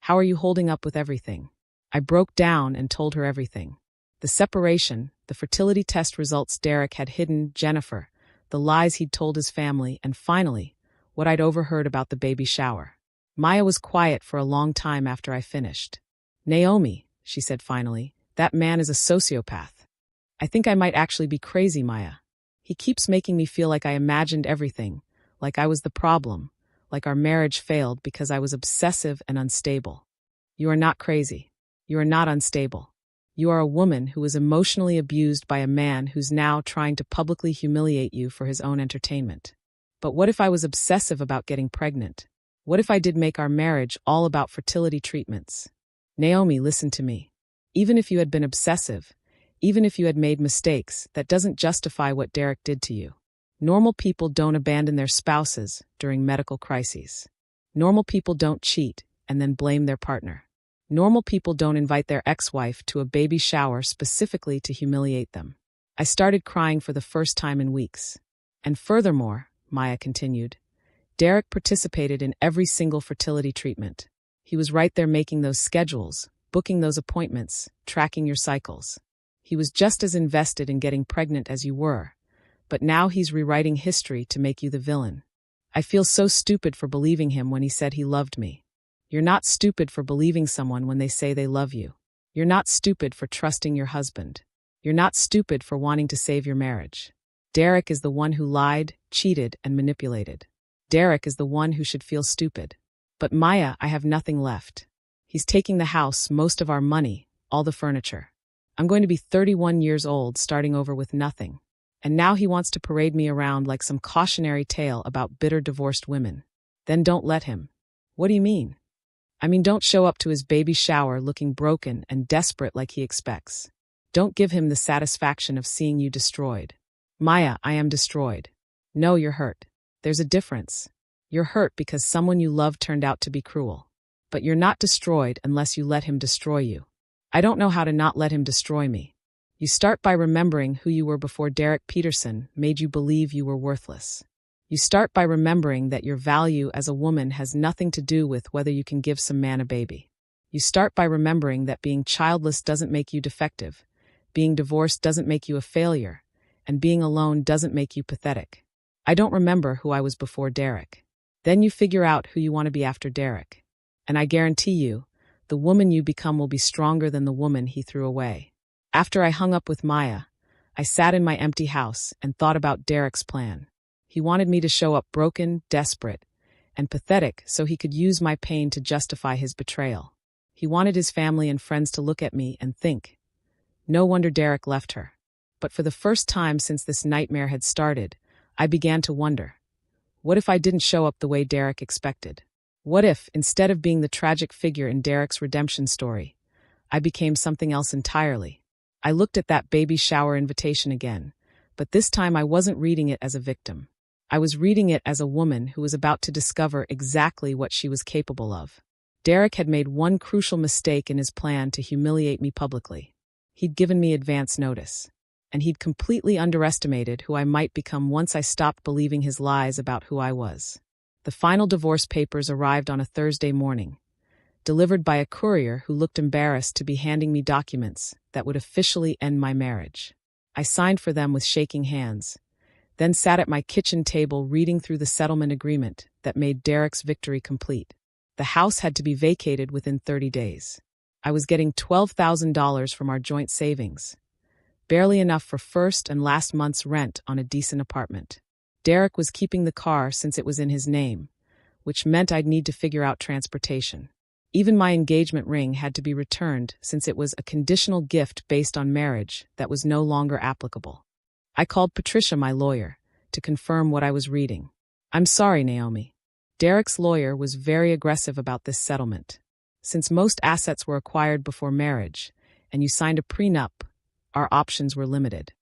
How are you holding up with everything?" I broke down and told her everything. The separation, the fertility test results Derek had hidden, Jennifer, the lies he'd told his family, and finally, what I'd overheard about the baby shower. Maya was quiet for a long time after I finished. "Naomi," she said finally, "that man is a sociopath. I think I might actually be crazy, Maya. He keeps making me feel like I imagined everything, like I was the problem, like our marriage failed because I was obsessive and unstable. You are not crazy. You are not unstable. You are a woman who was emotionally abused by a man who's now trying to publicly humiliate you for his own entertainment. But what if I was obsessive about getting pregnant? What if I did make our marriage all about fertility treatments? Naomi, listen to me. Even if you had been obsessive, even if you had made mistakes, that doesn't justify what Derek did to you. Normal people don't abandon their spouses during medical crises. Normal people don't cheat and then blame their partner. Normal people don't invite their ex-wife to a baby shower specifically to humiliate them. I started crying for the first time in weeks. And furthermore, Maya continued, Derek participated in every single fertility treatment. He was right there making those schedules, booking those appointments, tracking your cycles. He was just as invested in getting pregnant as you were, but now he's rewriting history to make you the villain. I feel so stupid for believing him when he said he loved me. You're not stupid for believing someone when they say they love you. You're not stupid for trusting your husband. You're not stupid for wanting to save your marriage. Derek is the one who lied, cheated, and manipulated. Derek is the one who should feel stupid. But Maya, I have nothing left. He's taking the house, most of our money, all the furniture. I'm going to be 31 years old, starting over with nothing. And now he wants to parade me around like some cautionary tale about bitter divorced women. Then don't let him. What do you mean? I mean, don't show up to his baby shower looking broken and desperate like he expects. Don't give him the satisfaction of seeing you destroyed. Maya, I am destroyed. No, you're hurt. There's a difference. You're hurt because someone you love turned out to be cruel. But you're not destroyed unless you let him destroy you. I don't know how to not let him destroy me. You start by remembering who you were before Derek Peterson made you believe you were worthless. You start by remembering that your value as a woman has nothing to do with whether you can give some man a baby. You start by remembering that being childless doesn't make you defective, being divorced doesn't make you a failure, and being alone doesn't make you pathetic. I don't remember who I was before Derek. Then you figure out who you want to be after Derek. And I guarantee you, the woman you become will be stronger than the woman he threw away. After I hung up with Maya, I sat in my empty house and thought about Derek's plan. He wanted me to show up broken, desperate, and pathetic so he could use my pain to justify his betrayal. He wanted his family and friends to look at me and think, no wonder Derek left her. But for the first time since this nightmare had started, I began to wonder, what if I didn't show up the way Derek expected? What if, instead of being the tragic figure in Derek's redemption story, I became something else entirely? I looked at that baby shower invitation again, but this time I wasn't reading it as a victim. I was reading it as a woman who was about to discover exactly what she was capable of. Derek had made one crucial mistake in his plan to humiliate me publicly. He'd given me advance notice, and he'd completely underestimated who I might become once I stopped believing his lies about who I was. The final divorce papers arrived on a Thursday morning, delivered by a courier who looked embarrassed to be handing me documents that would officially end my marriage. I signed for them with shaking hands, then sat at my kitchen table reading through the settlement agreement that made Derek's victory complete. The house had to be vacated within 30 days. I was getting $12,000 from our joint savings, barely enough for first and last month's rent on a decent apartment. Derek was keeping the car since it was in his name, which meant I'd need to figure out transportation. Even my engagement ring had to be returned since it was a conditional gift based on marriage that was no longer applicable. I called Patricia, my lawyer, to confirm what I was reading. I'm sorry, Naomi. Derek's lawyer was very aggressive about this settlement. Since most assets were acquired before marriage, and you signed a prenup, our options were limited.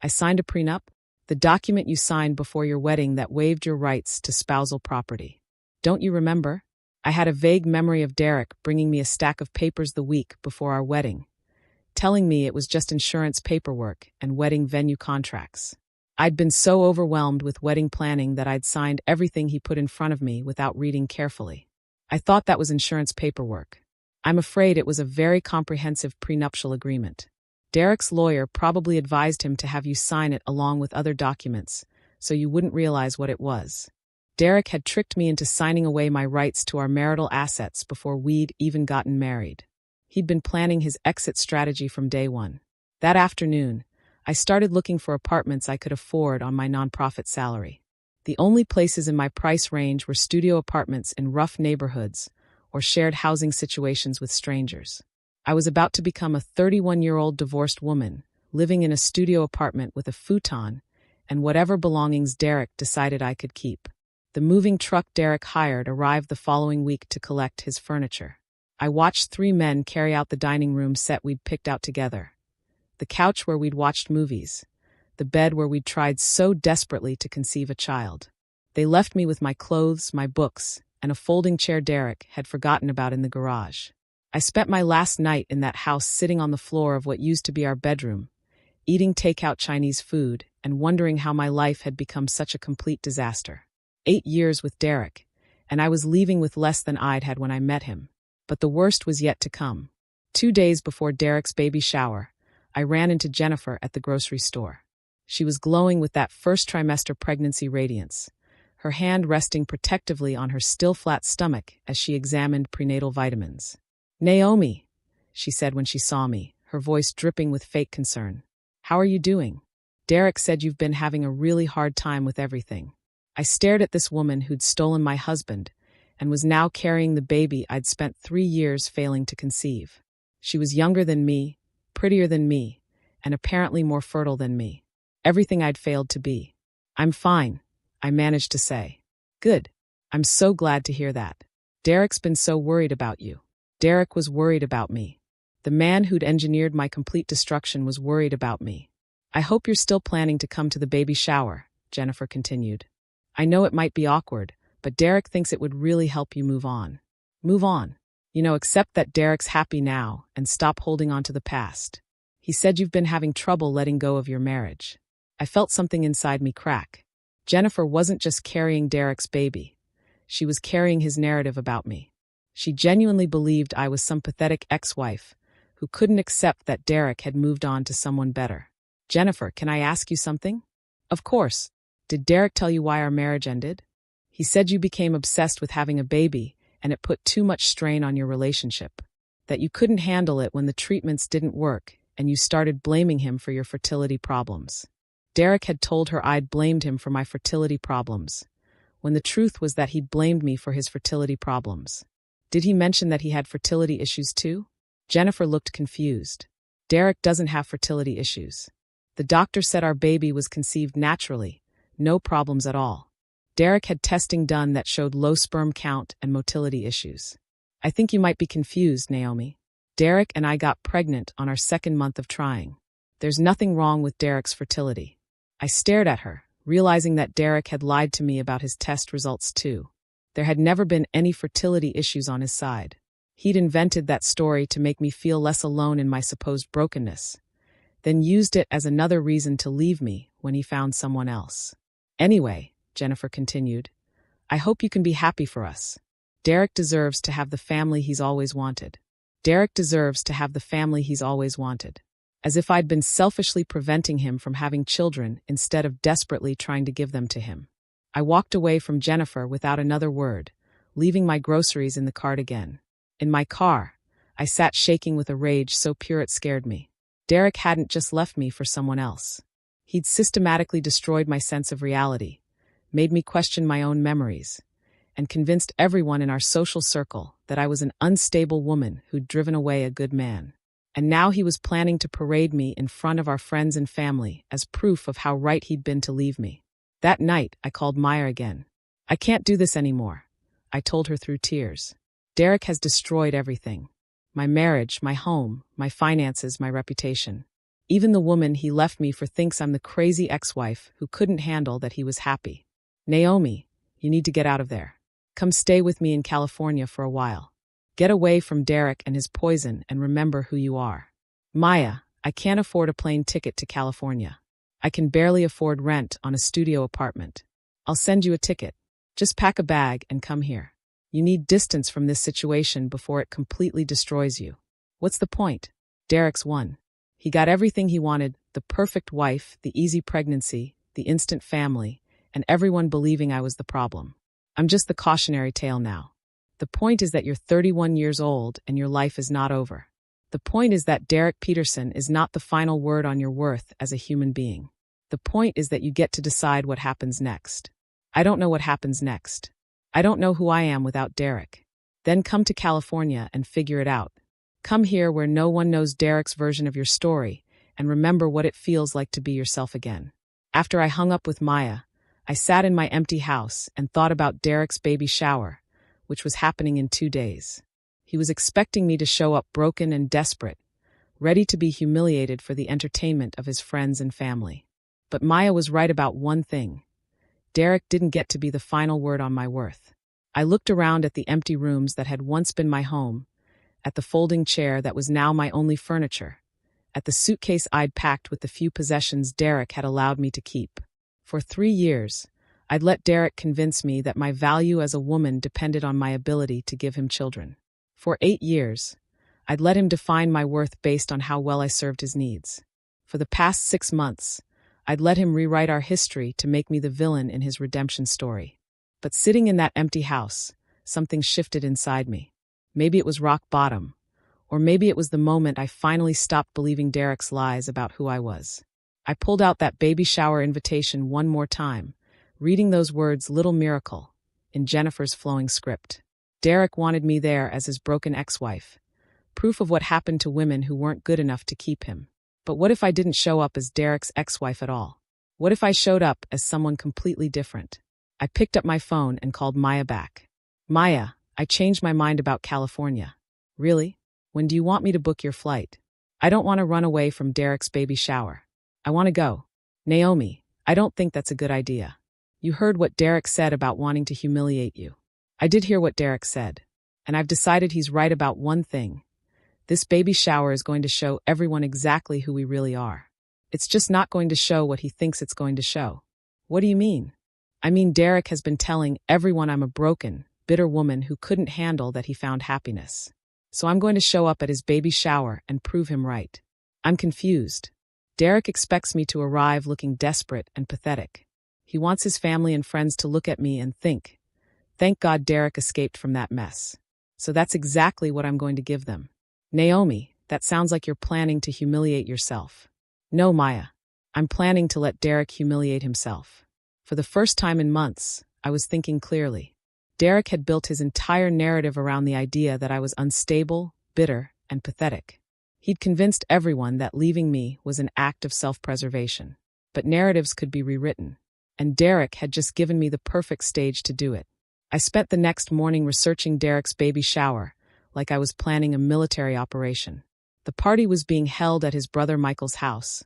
I signed a prenup? The document you signed before your wedding that waived your rights to spousal property. Don't you remember? I had a vague memory of Derek bringing me a stack of papers the week before our wedding, telling me it was just insurance paperwork and wedding venue contracts. I'd been so overwhelmed with wedding planning that I'd signed everything he put in front of me without reading carefully. I thought that was insurance paperwork. I'm afraid it was a very comprehensive prenuptial agreement. Derek's lawyer probably advised him to have you sign it along with other documents, so you wouldn't realize what it was. Derek had tricked me into signing away my rights to our marital assets before we'd even gotten married. He'd been planning his exit strategy from day one. That afternoon, I started looking for apartments I could afford on my nonprofit salary. The only places in my price range were studio apartments in rough neighborhoods or shared housing situations with strangers. I was about to become a 31-year-old divorced woman, living in a studio apartment with a futon and whatever belongings Derek decided I could keep. The moving truck Derek hired arrived the following week to collect his furniture. I watched 3 men carry out the dining room set we'd picked out together. The couch where we'd watched movies. The bed where we'd tried so desperately to conceive a child. They left me with my clothes, my books, and a folding chair Derek had forgotten about in the garage. I spent my last night in that house sitting on the floor of what used to be our bedroom, eating takeout Chinese food and wondering how my life had become such a complete disaster. 8 years with Derek, and I was leaving with less than I'd had when I met him. But the worst was yet to come. 2 days before Derek's baby shower, I ran into Jennifer at the grocery store. She was glowing with that first trimester pregnancy radiance, her hand resting protectively on her still flat stomach as she examined prenatal vitamins. "Naomi," she said when she saw me, her voice dripping with fake concern. "How are you doing? Derek said you've been having a really hard time with everything." I stared at this woman who'd stolen my husband and was now carrying the baby I'd spent 3 years failing to conceive. She was younger than me, prettier than me, and apparently more fertile than me. Everything I'd failed to be. "I'm fine," I managed to say. "Good. I'm so glad to hear that. Derek's been so worried about you." Derek was worried about me. The man who'd engineered my complete destruction was worried about me. "I hope you're still planning to come to the baby shower," Jennifer continued. "I know it might be awkward, but Derek thinks it would really help you move on." "Move on? Accept that Derek's happy now and stop holding on to the past. He said you've been having trouble letting go of your marriage." I felt something inside me crack. Jennifer wasn't just carrying Derek's baby. She was carrying his narrative about me. She genuinely believed I was some pathetic ex-wife who couldn't accept that Derek had moved on to someone better. "Jennifer, can I ask you something?" "Of course. Did Derek tell you why our marriage ended?" "He said you became obsessed with having a baby and it put too much strain on your relationship. That you couldn't handle it when the treatments didn't work and you started blaming him for your fertility problems." Derek had told her I'd blamed him for my fertility problems, when the truth was that he'd blamed me for his fertility problems. Did he mention that he had fertility issues too? Jennifer looked confused. "Derek doesn't have fertility issues. The doctor said our baby was conceived naturally. No problems at all. Derek had testing done that showed low sperm count and motility issues." "I think you might be confused, Naomi. Derek and I got pregnant on our 2nd month of trying. There's nothing wrong with Derek's fertility." I stared at her, realizing that Derek had lied to me about his test results too. There had never been any fertility issues on his side. He'd invented that story to make me feel less alone in my supposed brokenness, then used it as another reason to leave me when he found someone else. "Anyway," Jennifer continued, "I hope you can be happy for us. Derek deserves to have the family he's always wanted. Derek deserves to have the family he's always wanted." As if I'd been selfishly preventing him from having children instead of desperately trying to give them to him. I walked away from Jennifer without another word, leaving my groceries in the cart again. In my car, I sat shaking with a rage so pure it scared me. Derek hadn't just left me for someone else. He'd systematically destroyed my sense of reality, made me question my own memories, and convinced everyone in our social circle that I was an unstable woman who'd driven away a good man. And now he was planning to parade me in front of our friends and family as proof of how right he'd been to leave me. That night, I called Maya again. "I can't do this anymore," I told her through tears. "Derek has destroyed everything. My marriage, my home, my finances, my reputation. Even the woman he left me for thinks I'm the crazy ex-wife who couldn't handle that he was happy. Naomi, you need to get out of there. Come stay with me in California for a while. Get away from Derek and his poison and remember who you are." "Maya, I can't afford a plane ticket to California. I can barely afford rent on a studio apartment. I'll send you a ticket. Just pack a bag and come here. You need distance from this situation before it completely destroys you. What's the point? Derek's won. He got everything he wanted, the perfect wife, the easy pregnancy, the instant family, and everyone believing I was the problem. I'm just the cautionary tale now. The point is that you're 31 years old and your life is not over. The point is that Derek Peterson is not the final word on your worth as a human being. The point is that you get to decide what happens next. I don't know what happens next. I don't know who I am without Derek. Then come to California and figure it out. Come here where no one knows Derek's version of your story and remember what it feels like to be yourself again." After I hung up with Maya, I sat in my empty house and thought about Derek's baby shower, which was happening in 2 days. He was expecting me to show up broken and desperate, ready to be humiliated for the entertainment of his friends and family. But Maya was right about one thing. Derek didn't get to be the final word on my worth. I looked around at the empty rooms that had once been my home, at the folding chair that was now my only furniture, at the suitcase I'd packed with the few possessions Derek had allowed me to keep. For 3 years, I'd let Derek convince me that my value as a woman depended on my ability to give him children. For 8 years, I'd let him define my worth based on how well I served his needs. For the past 6 months, I'd let him rewrite our history to make me the villain in his redemption story. But sitting in that empty house, something shifted inside me. Maybe it was rock bottom, or maybe it was the moment I finally stopped believing Derek's lies about who I was. I pulled out that baby shower invitation one more time, reading those words "little miracle" in Jennifer's flowing script. Derek wanted me there as his broken ex-wife, proof of what happened to women who weren't good enough to keep him. But what if I didn't show up as Derek's ex-wife at all? What if I showed up as someone completely different? I picked up my phone and called Maya back. Maya, I changed my mind about California. Really? When do you want me to book your flight? I don't want to run away from Derek's baby shower. I want to go. Naomi, I don't think that's a good idea. You heard what Derek said about wanting to humiliate you. I did hear what Derek said, and I've decided he's right about one thing. This baby shower is going to show everyone exactly who we really are. It's just not going to show what he thinks it's going to show. What do you mean? I mean, Derek has been telling everyone I'm a broken, bitter woman who couldn't handle that he found happiness. So I'm going to show up at his baby shower and prove him right. I'm confused. Derek expects me to arrive looking desperate and pathetic. He wants his family and friends to look at me and think, "Thank God Derek escaped from that mess." So that's exactly what I'm going to give them. Naomi, that sounds like you're planning to humiliate yourself. No, Maya. I'm planning to let Derek humiliate himself. For the first time in months, I was thinking clearly. Derek had built his entire narrative around the idea that I was unstable, bitter, and pathetic. He'd convinced everyone that leaving me was an act of self-preservation. But narratives could be rewritten, and Derek had just given me the perfect stage to do it. I spent the next morning researching Derek's baby shower, like I was planning a military operation. The party was being held at his brother Michael's house,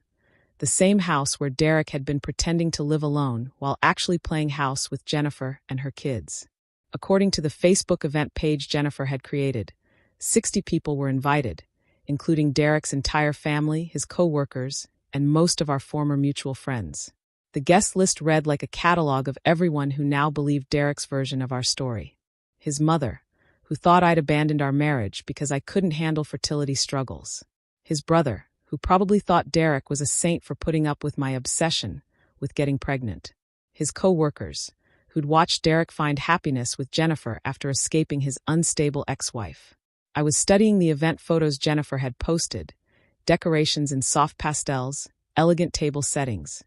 the same house where Derek had been pretending to live alone while actually playing house with Jennifer and her kids. According to the Facebook event page Jennifer had created, 60 people were invited, including Derek's entire family, his co-workers, and most of our former mutual friends. The guest list read like a catalog of everyone who now believed Derek's version of our story. His mother, who thought I'd abandoned our marriage because I couldn't handle fertility struggles. His brother, who probably thought Derek was a saint for putting up with my obsession with getting pregnant. His co-workers, who'd watched Derek find happiness with Jennifer after escaping his unstable ex-wife. I was studying the event photos Jennifer had posted, decorations in soft pastels, elegant table settings,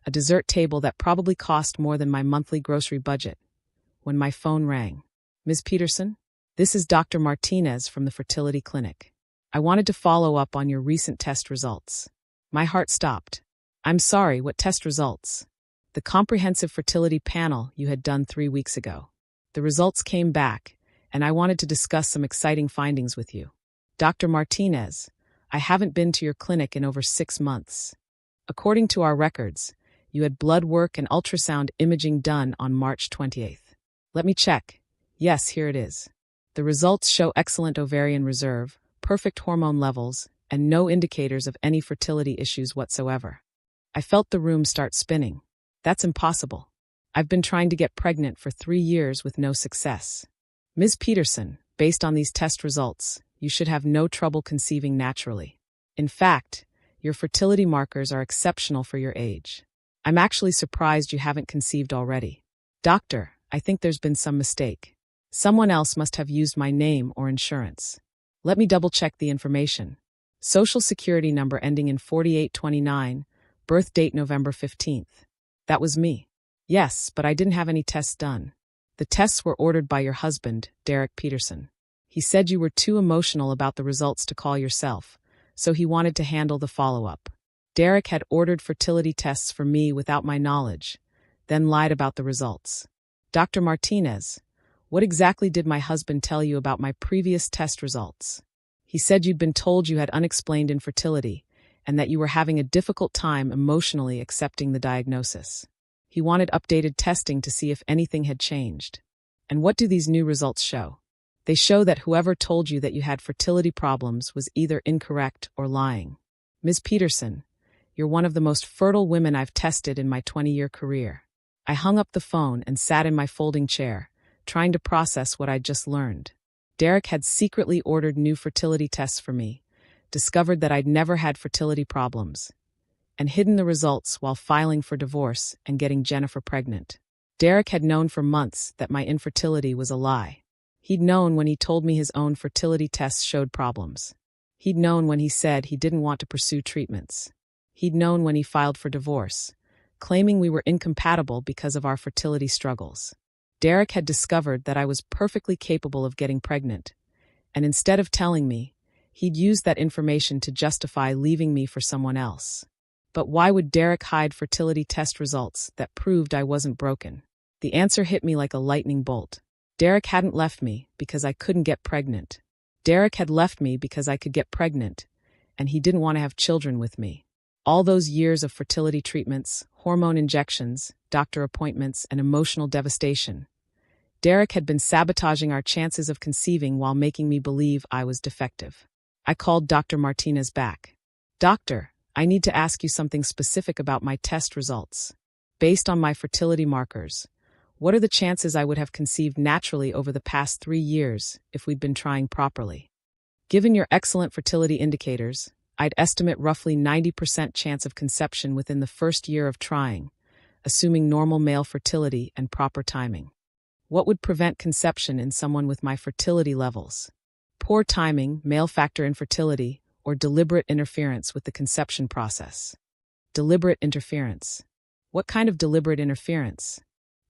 a dessert table that probably cost more than my monthly grocery budget, when my phone rang. "Ms. Peterson? This is Dr. Martinez from the fertility clinic. I wanted to follow up on your recent test results." My heart stopped. "I'm sorry, what test results?" "The comprehensive fertility panel you had done 3 weeks ago. The results came back, and I wanted to discuss some exciting findings with you." "Dr. Martinez, I haven't been to your clinic in over 6 months. According to our records, you had blood work and ultrasound imaging done on March 28th. Let me check. Yes, here it is. The results show excellent ovarian reserve, perfect hormone levels, and no indicators of any fertility issues whatsoever." I felt the room start spinning. "That's impossible. I've been trying to get pregnant for 3 years with no success." "Ms. Peterson, based on these test results, you should have no trouble conceiving naturally. In fact, your fertility markers are exceptional for your age. I'm actually surprised you haven't conceived already." "Doctor, I think there's been some mistake. Someone else must have used my name or insurance. Let me double-check the information. Social Security number ending in 4829, birth date November 15th. That was me." "Yes, but I didn't have any tests done. The tests were ordered by your husband, Derek Peterson. He said you were too emotional about the results to call yourself, so he wanted to handle the follow-up. Derek had ordered fertility tests for me without my knowledge, then lied about the results. Dr. Martinez, what exactly did my husband tell you about my previous test results? He said you'd been told you had unexplained infertility and that you were having a difficult time emotionally accepting the diagnosis. He wanted updated testing to see if anything had changed. And what do these new results show? They show that whoever told you that you had fertility problems was either incorrect or lying. Ms. Peterson, you're one of the most fertile women I've tested in my 20-year career. I hung up the phone and sat in my folding chair, trying to process what I'd just learned. Derek had secretly ordered new fertility tests for me, discovered that I'd never had fertility problems, and hidden the results while filing for divorce and getting Jennifer pregnant. Derek had known for months that my infertility was a lie. He'd known when he told me his own fertility tests showed problems. He'd known when he said he didn't want to pursue treatments. He'd known when he filed for divorce, claiming we were incompatible because of our fertility struggles. Derek had discovered that I was perfectly capable of getting pregnant, and instead of telling me, he'd used that information to justify leaving me for someone else. But why would Derek hide fertility test results that proved I wasn't broken? The answer hit me like a lightning bolt. Derek hadn't left me because I couldn't get pregnant. Derek had left me because I could get pregnant, and he didn't want to have children with me. All those years of fertility treatments, hormone injections, doctor appointments, and emotional devastation. Derek had been sabotaging our chances of conceiving while making me believe I was defective. I called Dr. Martinez back. Doctor, I need to ask you something specific about my test results. Based on my fertility markers, what are the chances I would have conceived naturally over the past 3 years if we'd been trying properly? Given your excellent fertility indicators, I'd estimate roughly 90% chance of conception within the first year of trying, assuming normal male fertility and proper timing. What would prevent conception in someone with my fertility levels? Poor timing, male factor infertility, or deliberate interference with the conception process? Deliberate interference. What kind of deliberate interference?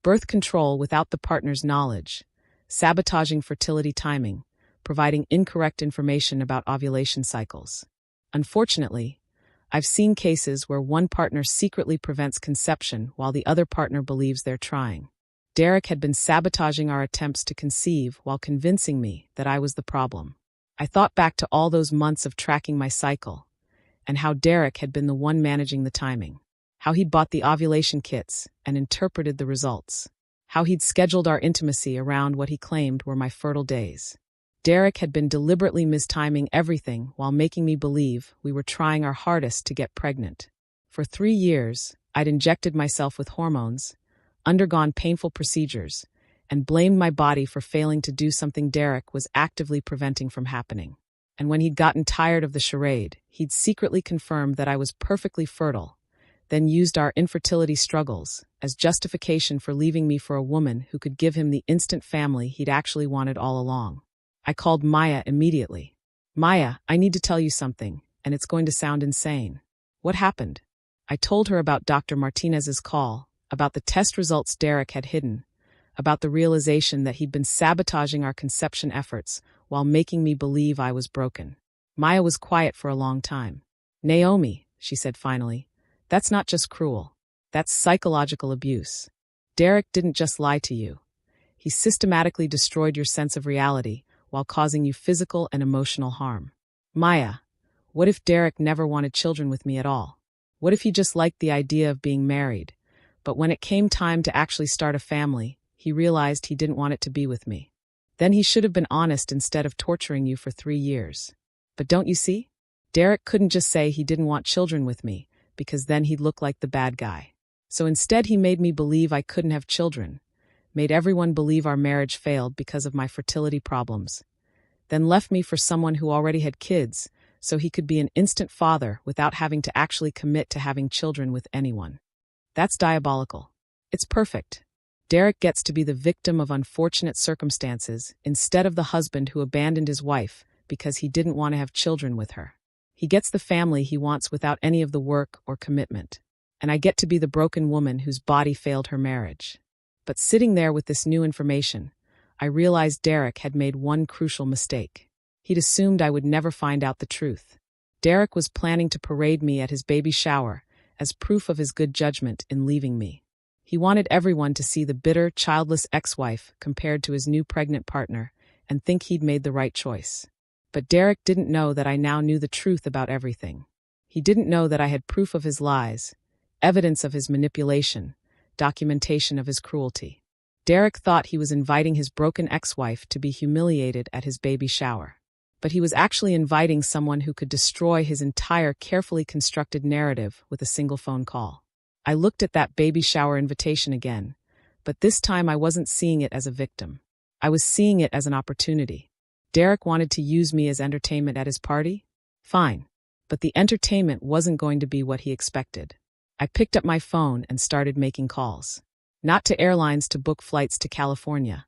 Birth control without the partner's knowledge, sabotaging fertility timing, providing incorrect information about ovulation cycles. Unfortunately, I've seen cases where one partner secretly prevents conception while the other partner believes they're trying. Derek had been sabotaging our attempts to conceive while convincing me that I was the problem. I thought back to all those months of tracking my cycle, and how Derek had been the one managing the timing. How he'd bought the ovulation kits and interpreted the results. How he'd scheduled our intimacy around what he claimed were my fertile days. Derek had been deliberately mistiming everything while making me believe we were trying our hardest to get pregnant. For 3 years, I'd injected myself with hormones, undergone painful procedures, and blamed my body for failing to do something Derek was actively preventing from happening. And when he'd gotten tired of the charade, he'd secretly confirmed that I was perfectly fertile, then used our infertility struggles as justification for leaving me for a woman who could give him the instant family he'd actually wanted all along. I called Maya immediately. Maya, I need to tell you something, and it's going to sound insane. What happened? I told her about Dr. Martinez's call, about the test results Derek had hidden, about the realization that he'd been sabotaging our conception efforts while making me believe I was broken. Maya was quiet for a long time. Naomi, she said finally, that's not just cruel. That's psychological abuse. Derek didn't just lie to you. He systematically destroyed your sense of reality while causing you physical and emotional harm. Maya, what if Derek never wanted children with me at all? What if he just liked the idea of being married, but when it came time to actually start a family, he realized he didn't want it to be with me? Then he should have been honest instead of torturing you for 3 years. But don't you see? Derek couldn't just say he didn't want children with me, because then he'd look like the bad guy. So instead he made me believe I couldn't have children, made everyone believe our marriage failed because of my fertility problems, then left me for someone who already had kids, so he could be an instant father without having to actually commit to having children with anyone. That's diabolical. It's perfect. Derek gets to be the victim of unfortunate circumstances instead of the husband who abandoned his wife because he didn't want to have children with her. He gets the family he wants without any of the work or commitment. And I get to be the broken woman whose body failed her marriage. But sitting there with this new information, I realized Derek had made one crucial mistake. He'd assumed I would never find out the truth. Derek was planning to parade me at his baby shower as proof of his good judgment in leaving me. He wanted everyone to see the bitter, childless ex-wife compared to his new pregnant partner and think he'd made the right choice. But Derek didn't know that I now knew the truth about everything. He didn't know that I had proof of his lies, evidence of his manipulation, documentation of his cruelty. Derek thought he was inviting his broken ex-wife to be humiliated at his baby shower. But he was actually inviting someone who could destroy his entire carefully constructed narrative with a single phone call. I looked at that baby shower invitation again, but this time I wasn't seeing it as a victim. I was seeing it as an opportunity. Derek wanted to use me as entertainment at his party? Fine. But the entertainment wasn't going to be what he expected. I picked up my phone and started making calls. Not to airlines to book flights to California.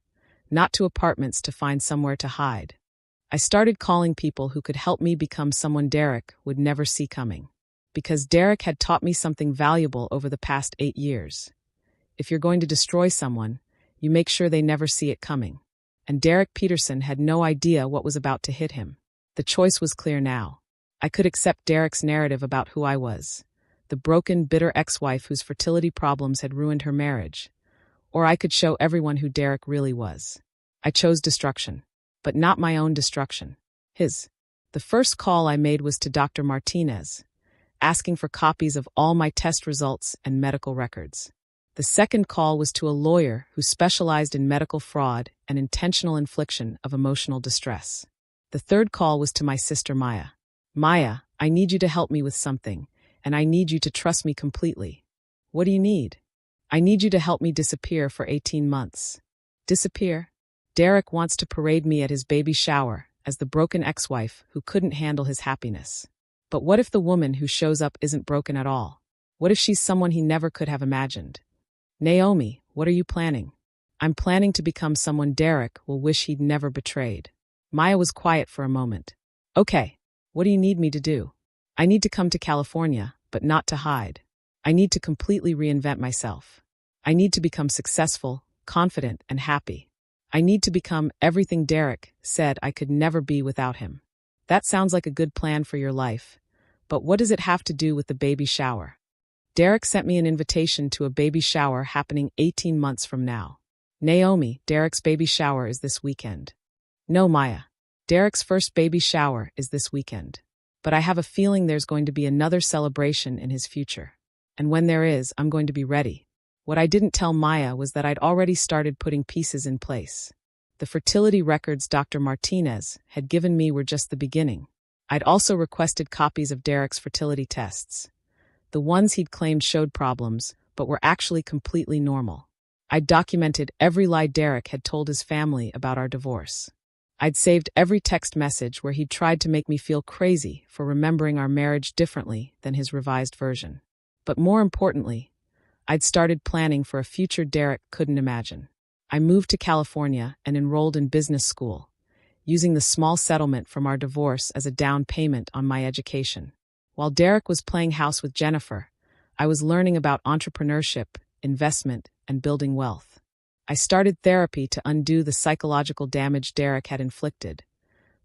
Not to apartments to find somewhere to hide. I started calling people who could help me become someone Derek would never see coming. Because Derek had taught me something valuable over the past 8 years. If you're going to destroy someone, you make sure they never see it coming. And Derek Peterson had no idea what was about to hit him. The choice was clear now. I could accept Derek's narrative about who I was, the broken, bitter ex-wife whose fertility problems had ruined her marriage. Or I could show everyone who Derek really was. I chose destruction, but not my own destruction. His. The first call I made was to Dr. Martinez, asking for copies of all my test results and medical records. The second call was to a lawyer who specialized in medical fraud and intentional infliction of emotional distress. The third call was to my sister Maya. Maya, I need you to help me with something, and I need you to trust me completely. What do you need? I need you to help me disappear for 18 months. Disappear? Derek wants to parade me at his baby shower as the broken ex-wife who couldn't handle his happiness. But what if the woman who shows up isn't broken at all? What if she's someone he never could have imagined? Naomi, what are you planning? I'm planning to become someone Derek will wish he'd never betrayed. Maya was quiet for a moment. Okay, what do you need me to do? I need to come to California, but not to hide. I need to completely reinvent myself. I need to become successful, confident, and happy. I need to become everything Derek said I could never be without him. That sounds like a good plan for your life. But what does it have to do with the baby shower? Derek sent me an invitation to a baby shower happening 18 months from now. Naomi, Derek's baby shower is this weekend. No, Maya. Derek's first baby shower is this weekend. But I have a feeling there's going to be another celebration in his future. And when there is, I'm going to be ready. What I didn't tell Maya was that I'd already started putting pieces in place. The fertility records Dr. Martinez had given me were just the beginning. I'd also requested copies of Derek's fertility tests. The ones he'd claimed showed problems, but were actually completely normal. I'd documented every lie Derek had told his family about our divorce. I'd saved every text message where he'd tried to make me feel crazy for remembering our marriage differently than his revised version. But more importantly, I'd started planning for a future Derek couldn't imagine. I moved to California and enrolled in business school, using the small settlement from our divorce as a down payment on my education. While Derek was playing house with Jennifer, I was learning about entrepreneurship, investment, and building wealth. I started therapy to undo the psychological damage Derek had inflicted,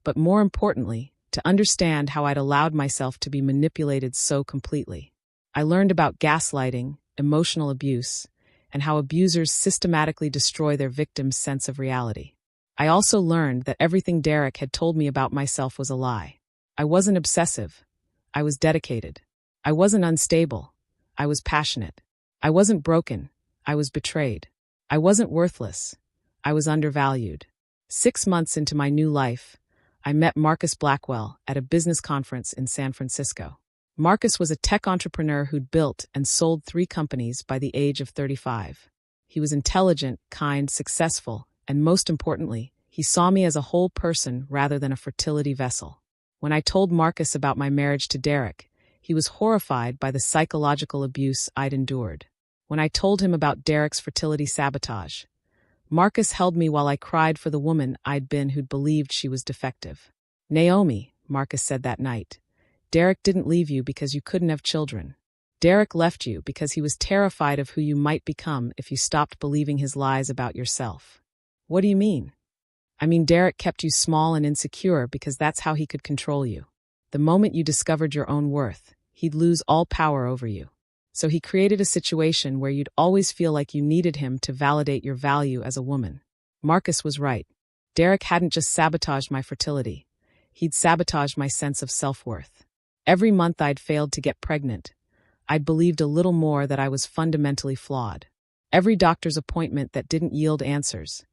but more importantly, to understand how I'd allowed myself to be manipulated so completely. I learned about gaslighting, emotional abuse, and how abusers systematically destroy their victims' sense of reality. I also learned that everything Derek had told me about myself was a lie. I wasn't obsessive. I was dedicated. I wasn't unstable. I was passionate. I wasn't broken. I was betrayed. I wasn't worthless. I was undervalued. 6 months into my new life, I met Marcus Blackwell at a business conference in San Francisco. Marcus was a tech entrepreneur who'd built and sold 3 companies by the age of 35. He was intelligent, kind, successful, and most importantly, he saw me as a whole person rather than a fertility vessel. When I told Marcus about my marriage to Derek, he was horrified by the psychological abuse I'd endured. When I told him about Derek's fertility sabotage, Marcus held me while I cried for the woman I'd been who'd believed she was defective. Naomi, Marcus said that night, Derek didn't leave you because you couldn't have children. Derek left you because he was terrified of who you might become if you stopped believing his lies about yourself. What do you mean? I mean, Derek kept you small and insecure because that's how he could control you. The moment you discovered your own worth, he'd lose all power over you. So he created a situation where you'd always feel like you needed him to validate your value as a woman. Marcus was right. Derek hadn't just sabotaged my fertility. He'd sabotaged my sense of self-worth. Every month I'd failed to get pregnant, I'd believed a little more that I was fundamentally flawed. Every doctor's appointment that didn't yield answers,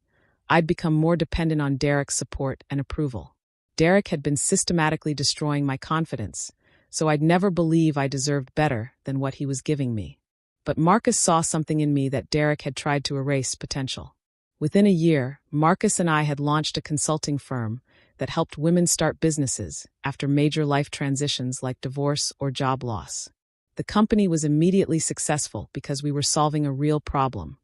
I'd become more dependent on Derek's support and approval. Derek had been systematically destroying my confidence, so I'd never believe I deserved better than what he was giving me. But Marcus saw something in me that Derek had tried to erase potential. Within a year, Marcus and I had launched a consulting firm that helped women start businesses after major life transitions like divorce or job loss. The company was immediately successful because we were solving a real problem,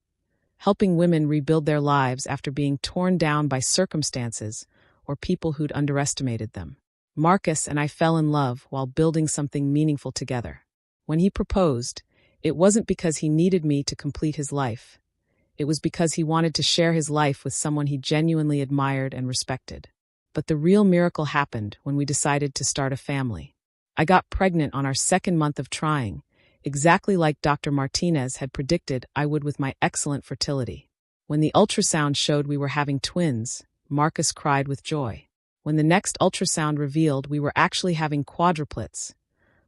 helping women rebuild their lives after being torn down by circumstances or people who'd underestimated them. Marcus and I fell in love while building something meaningful together. When he proposed, it wasn't because he needed me to complete his life. It was because he wanted to share his life with someone he genuinely admired and respected. But the real miracle happened when we decided to start a family. I got pregnant on our second month of trying, exactly like Dr. Martinez had predicted I would with my excellent fertility. When the ultrasound showed we were having twins, Marcus cried with joy. When the next ultrasound revealed we were actually having quadruplets,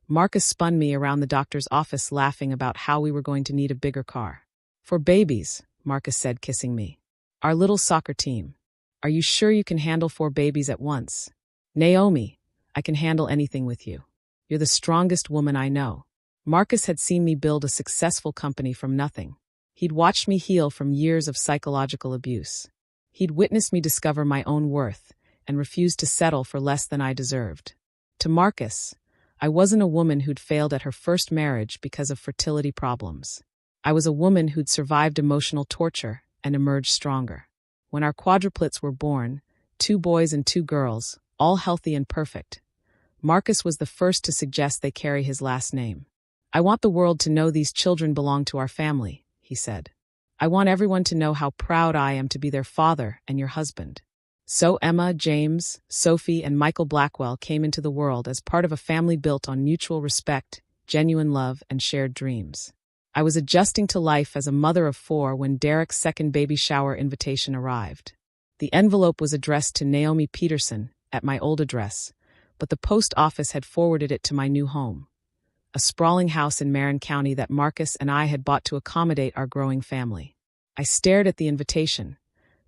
Marcus spun me around the doctor's office laughing about how we were going to need a bigger car. "For babies," Marcus said, kissing me. "Our little soccer team. Are you sure you can handle 4 babies at once?" "Naomi, I can handle anything with you. You're the strongest woman I know." Marcus had seen me build a successful company from nothing. He'd watched me heal from years of psychological abuse. He'd witnessed me discover my own worth and refused to settle for less than I deserved. To Marcus, I wasn't a woman who'd failed at her first marriage because of fertility problems. I was a woman who'd survived emotional torture and emerged stronger. When our quadruplets were born, 2 boys and 2 girls, all healthy and perfect, Marcus was the first to suggest they carry his last name. "I want the world to know these children belong to our family," he said. "I want everyone to know how proud I am to be their father and your husband." So Emma, James, Sophie, and Michael Blackwell came into the world as part of a family built on mutual respect, genuine love, and shared dreams. I was adjusting to life as a mother of 4 when Derek's second baby shower invitation arrived. The envelope was addressed to Naomi Peterson at my old address, but the post office had forwarded it to my new home, a sprawling house in Marin County that Marcus and I had bought to accommodate our growing family. I stared at the invitation,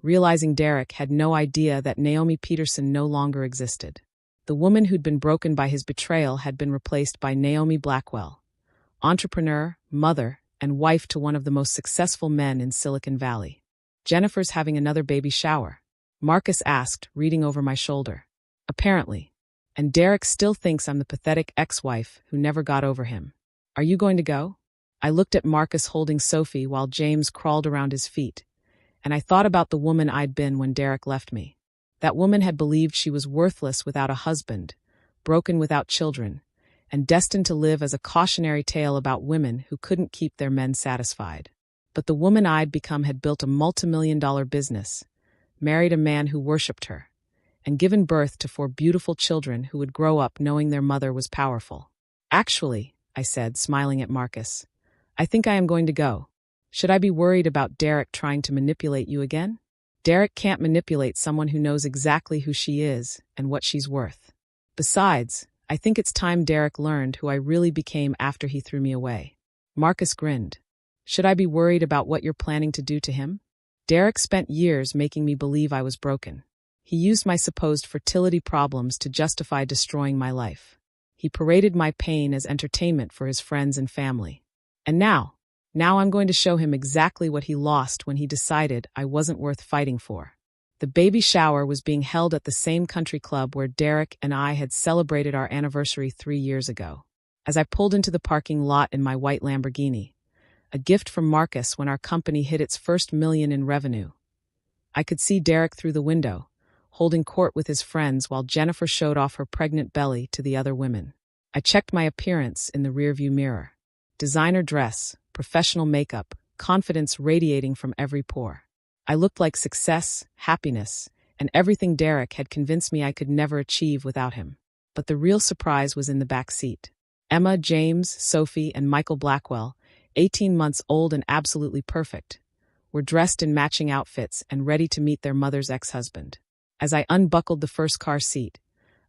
realizing Derek had no idea that Naomi Peterson no longer existed. The woman who'd been broken by his betrayal had been replaced by Naomi Blackwell, entrepreneur, mother, and wife to one of the most successful men in Silicon Valley. "Jennifer's having another baby shower?" Marcus asked, reading over my shoulder. "Apparently. And Derek still thinks I'm the pathetic ex-wife who never got over him. Are you going to go?" I looked at Marcus holding Sophie while James crawled around his feet, and I thought about the woman I'd been when Derek left me. That woman had believed she was worthless without a husband, broken without children, and destined to live as a cautionary tale about women who couldn't keep their men satisfied. But the woman I'd become had built a multi-million-dollar business, married a man who worshipped her, and given birth to 4 beautiful children who would grow up knowing their mother was powerful. "Actually," I said, smiling at Marcus, "I think I am going to go. Should I be worried about Derek trying to manipulate you again?" "Derek can't manipulate someone who knows exactly who she is and what she's worth. Besides, I think it's time Derek learned who I really became after he threw me away." Marcus grinned. "Should I be worried about what you're planning to do to him?" Derek spent years making me believe I was broken. He used my supposed fertility problems to justify destroying my life. He paraded my pain as entertainment for his friends and family. And now I'm going to show him exactly what he lost when he decided I wasn't worth fighting for. The baby shower was being held at the same country club where Derek and I had celebrated our anniversary 3 years ago. As I pulled into the parking lot in my white Lamborghini, a gift from Marcus when our company hit its first million in revenue, I could see Derek through the window, holding court with his friends while Jennifer showed off her pregnant belly to the other women. I checked my appearance in the rearview mirror. Designer dress, professional makeup, confidence radiating from every pore. I looked like success, happiness, and everything Derek had convinced me I could never achieve without him. But the real surprise was in the back seat. Emma, James, Sophie, and Michael Blackwell 18 months old and absolutely perfect, were dressed in matching outfits and ready to meet their mother's ex-husband. As I unbuckled the first car seat,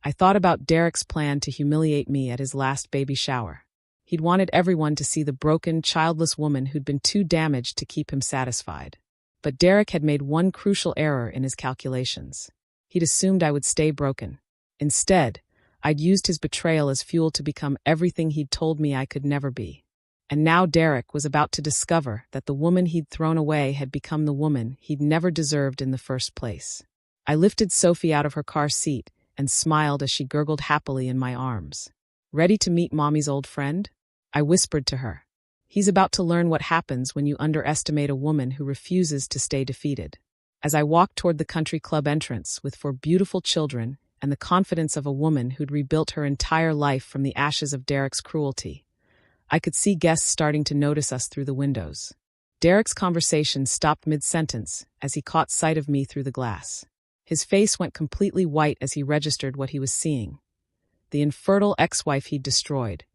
I thought about Derek's plan to humiliate me at his last baby shower. He'd wanted everyone to see the broken, childless woman who'd been too damaged to keep him satisfied. But Derek had made one crucial error in his calculations. He'd assumed I would stay broken. Instead, I'd used his betrayal as fuel to become everything he'd told me I could never be. And now Derek was about to discover that the woman he'd thrown away had become the woman he'd never deserved in the first place. I lifted Sophie out of her car seat and smiled as she gurgled happily in my arms. "Ready to meet Mommy's old friend?" I whispered to her. "He's about to learn what happens when you underestimate a woman who refuses to stay defeated." As I walked toward the country club entrance with 4 beautiful children and the confidence of a woman who'd rebuilt her entire life from the ashes of Derek's cruelty, I could see guests starting to notice us through the windows. Derek's conversation stopped mid-sentence as he caught sight of me through the glass. His face went completely white as he registered what he was seeing. The infertile ex-wife he'd destroyed,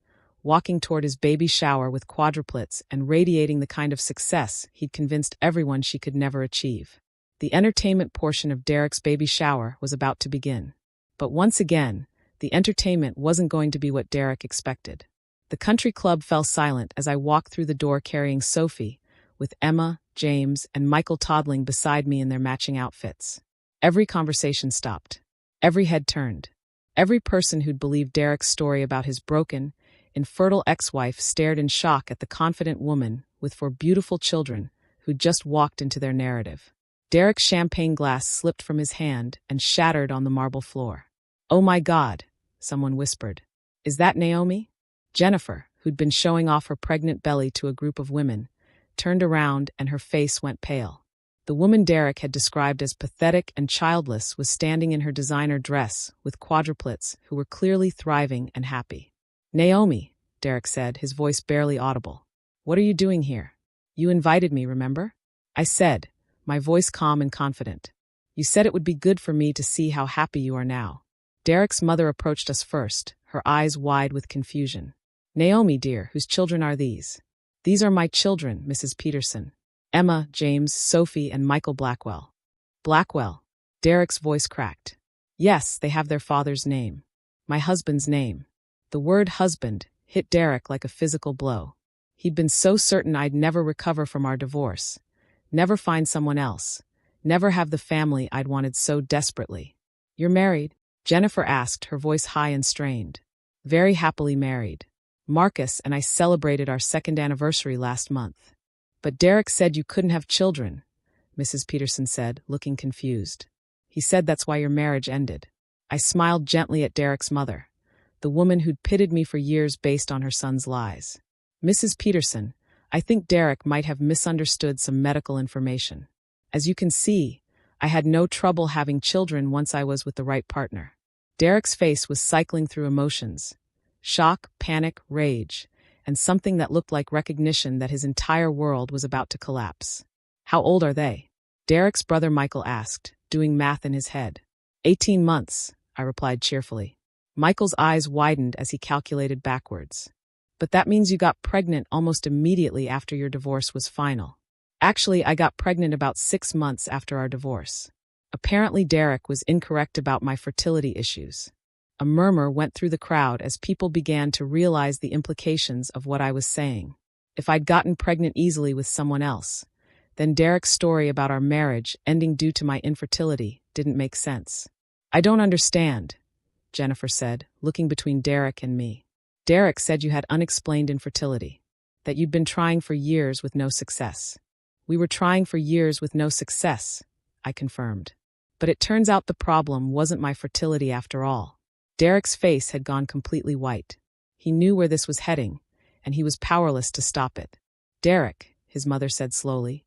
walking toward his baby shower with quadruplets and radiating the kind of success he'd convinced everyone she could never achieve. The entertainment portion of Derek's baby shower was about to begin. But once again, the entertainment wasn't going to be what Derek expected. The country club fell silent as I walked through the door carrying Sophie, with Emma, James, and Michael toddling beside me in their matching outfits. Every conversation stopped. Every head turned. Every person who'd believed Derek's story about his broken, infertile ex-wife stared in shock at the confident woman with 4 beautiful children who'd just walked into their narrative. Derek's champagne glass slipped from his hand and shattered on the marble floor. "Oh my God," someone whispered. "Is that Naomi?" Jennifer, who'd been showing off her pregnant belly to a group of women, turned around and her face went pale. The woman Derek had described as pathetic and childless was standing in her designer dress with quadruplets who were clearly thriving and happy. "Naomi," Derek said, his voice barely audible. "What are you doing here? You invited me, remember?" I said, my voice calm and confident. "You said it would be good for me to see how happy you are now." Derek's mother approached us first, her eyes wide with confusion. "Naomi, dear, whose children are these?" "These are my children, Mrs. Peterson. Emma, James, Sophie, and Michael Blackwell." "Blackwell?" Derek's voice cracked. "Yes, they have their father's name. My husband's name." The word husband hit Derek like a physical blow. He'd been so certain I'd never recover from our divorce, never find someone else, never have the family I'd wanted so desperately. "You're married?" Jennifer asked, her voice high and strained. "Very happily married. Marcus and I celebrated our 2nd anniversary last month." "But Derek said you couldn't have children," Mrs. Peterson said, looking confused. "He said that's why your marriage ended." I smiled gently at Derek's mother, the woman who'd pitted me for years based on her son's lies. "Mrs. Peterson, I think Derek might have misunderstood some medical information. As you can see, I had no trouble having children once I was with the right partner." Derek's face was cycling through emotions: shock, panic, rage, and something that looked like recognition that his entire world was about to collapse. "How old are they?" Derek's brother Michael asked, doing math in his head. 18 months, I replied cheerfully. Michael's eyes widened as he calculated backwards. "But that means you got pregnant almost immediately after your divorce was final." "Actually, I got pregnant about 6 months after our divorce." Apparently Derek was incorrect about my fertility issues. A murmur went through the crowd as people began to realize the implications of what I was saying. If I'd gotten pregnant easily with someone else, then Derek's story about our marriage ending due to my infertility didn't make sense. "I don't understand," Jennifer said, looking between Derek and me. "Derek said you had unexplained infertility, that you'd been trying for years with no success." "We were trying for years with no success," I confirmed. "But it turns out the problem wasn't my fertility after all." Derek's face had gone completely white. He knew where this was heading, and he was powerless to stop it. "Derek," his mother said slowly,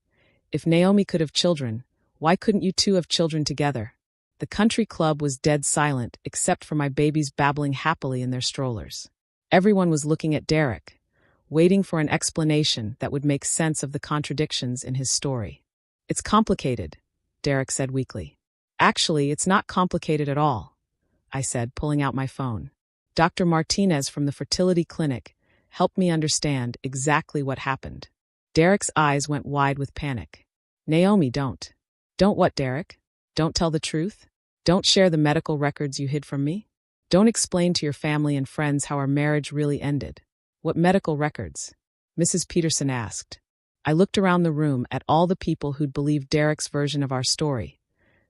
"if Naomi could have children, why couldn't you two have children together?" The country club was dead silent except for my babies babbling happily in their strollers. Everyone was looking at Derek, waiting for an explanation that would make sense of the contradictions in his story. "It's complicated," Derek said weakly. "Actually, it's not complicated at all," I said, pulling out my phone. "Dr. Martinez from the fertility clinic Help me understand exactly what happened. Derek's eyes went wide with panic. Naomi, don't. Don't what, Derek? Don't tell the truth? Don't share the medical records you hid from me? Don't explain to your family and friends how our marriage really ended. What medical records? Mrs. Peterson asked. I looked around the room at all the people who'd believed Derek's version of our story,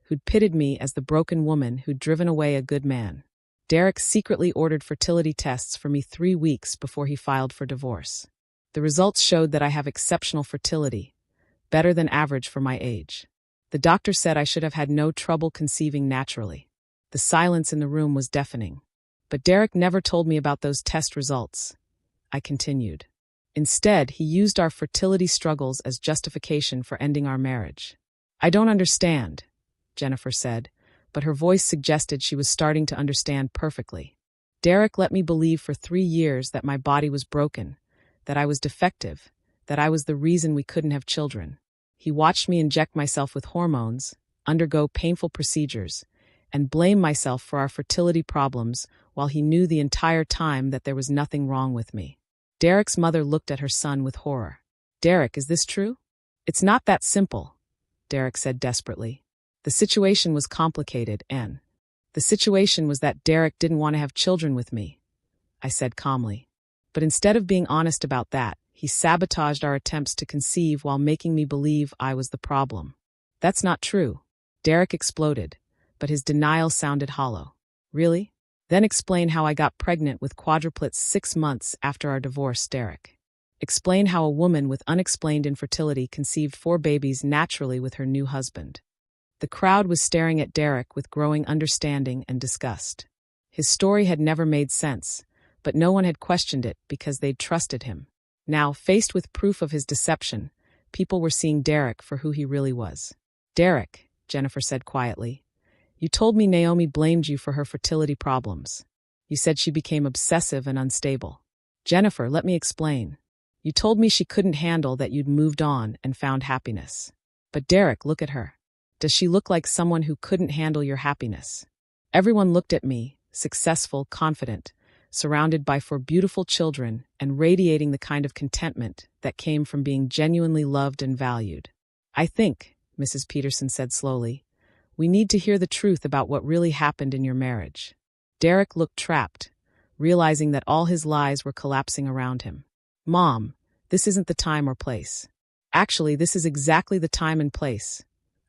who'd pitted me as the broken woman who'd driven away a good man. Derek secretly ordered fertility tests for me 3 weeks before he filed for divorce. The results showed that I have exceptional fertility, better than average for my age. The doctor said I should have had no trouble conceiving naturally. The silence in the room was deafening. But Derek never told me about those test results. I continued. Instead, he used our fertility struggles as justification for ending our marriage. I don't understand, Jennifer said, but her voice suggested she was starting to understand perfectly. Derek let me believe for 3 years that my body was broken, that I was defective, that I was the reason we couldn't have children. He watched me inject myself with hormones, undergo painful procedures, and blame myself for our fertility problems while he knew the entire time that there was nothing wrong with me. Derek's mother looked at her son with horror. Derek, is this true? It's not that simple, Derek said desperately. The situation was complicated, and the situation was that Derek didn't want to have children with me, I said calmly. But instead of being honest about that, he sabotaged our attempts to conceive while making me believe I was the problem. That's not true, Derek exploded, but his denial sounded hollow. Really? Then explain how I got pregnant with quadruplets 6 months after our divorce, Derek. Explain how a woman with unexplained infertility conceived 4 babies naturally with her new husband. The crowd was staring at Derek with growing understanding and disgust. His story had never made sense, but no one had questioned it because they'd trusted him. Now, faced with proof of his deception, people were seeing Derek for who he really was. Derek, Jennifer said quietly, you told me Naomi blamed you for her fertility problems. You said she became obsessive and unstable. Jennifer, let me explain. You told me she couldn't handle that you'd moved on and found happiness. But Derek, look at her. Does she look like someone who couldn't handle your happiness? Everyone looked at me, successful, confident, surrounded by 4 beautiful children and radiating the kind of contentment that came from being genuinely loved and valued. I think, Mrs. Peterson said slowly, we need to hear the truth about what really happened in your marriage. Derek looked trapped, realizing that all his lies were collapsing around him. Mom, this isn't the time or place. Actually, this is exactly the time and place,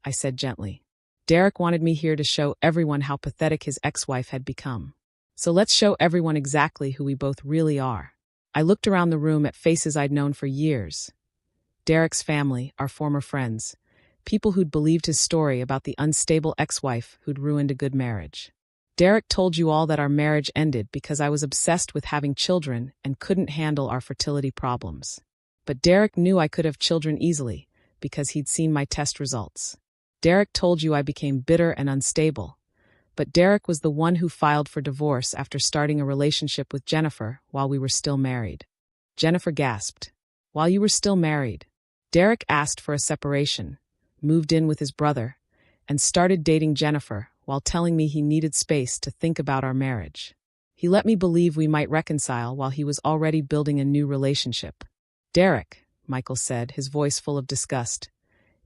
I said gently. Derek wanted me here to show everyone how pathetic his ex-wife had become. So let's show everyone exactly who we both really are. I looked around the room at faces I'd known for years. Derek's family, our former friends, people who'd believed his story about the unstable ex-wife who'd ruined a good marriage. Derek told you all that our marriage ended because I was obsessed with having children and couldn't handle our fertility problems. But Derek knew I could have children easily because he'd seen my test results. Derek told you I became bitter and unstable, but Derek was the one who filed for divorce after starting a relationship with Jennifer while we were still married. Jennifer gasped. While you were still married? Derek asked for a separation, moved in with his brother, and started dating Jennifer while telling me he needed space to think about our marriage. He let me believe we might reconcile while he was already building a new relationship. Derek, Michael said, his voice full of disgust.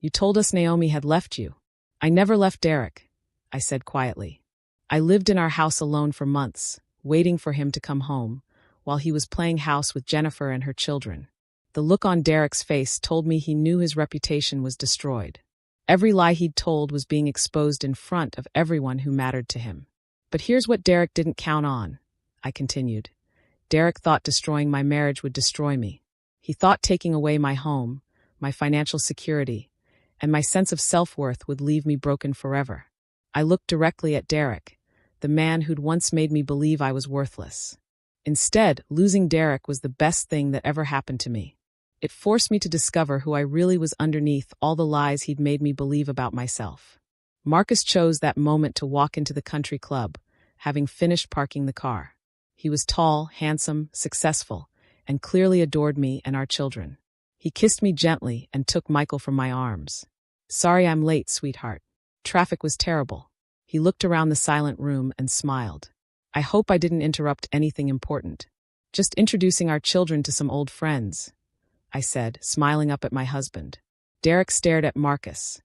You told us Naomi had left you. I never left Derek, I said quietly. I lived in our house alone for months, waiting for him to come home, while he was playing house with Jennifer and her children. The look on Derek's face told me he knew his reputation was destroyed. Every lie he'd told was being exposed in front of everyone who mattered to him. But here's what Derek didn't count on, I continued. Derek thought destroying my marriage would destroy me. He thought taking away my home, my financial security, and my sense of self-worth would leave me broken forever. I looked directly at Derek, the man who'd once made me believe I was worthless. Instead, losing Derek was the best thing that ever happened to me. It forced me to discover who I really was underneath all the lies he'd made me believe about myself. Marcus chose that moment to walk into the country club, having finished parking the car. He was tall, handsome, successful, and clearly adored me and our children. He kissed me gently and took Michael from my arms. Sorry I'm late, sweetheart. Traffic was terrible. He looked around the silent room and smiled. I hope I didn't interrupt anything important. Just introducing our children to some old friends, I said, smiling up at my husband. Derek stared at Marcus,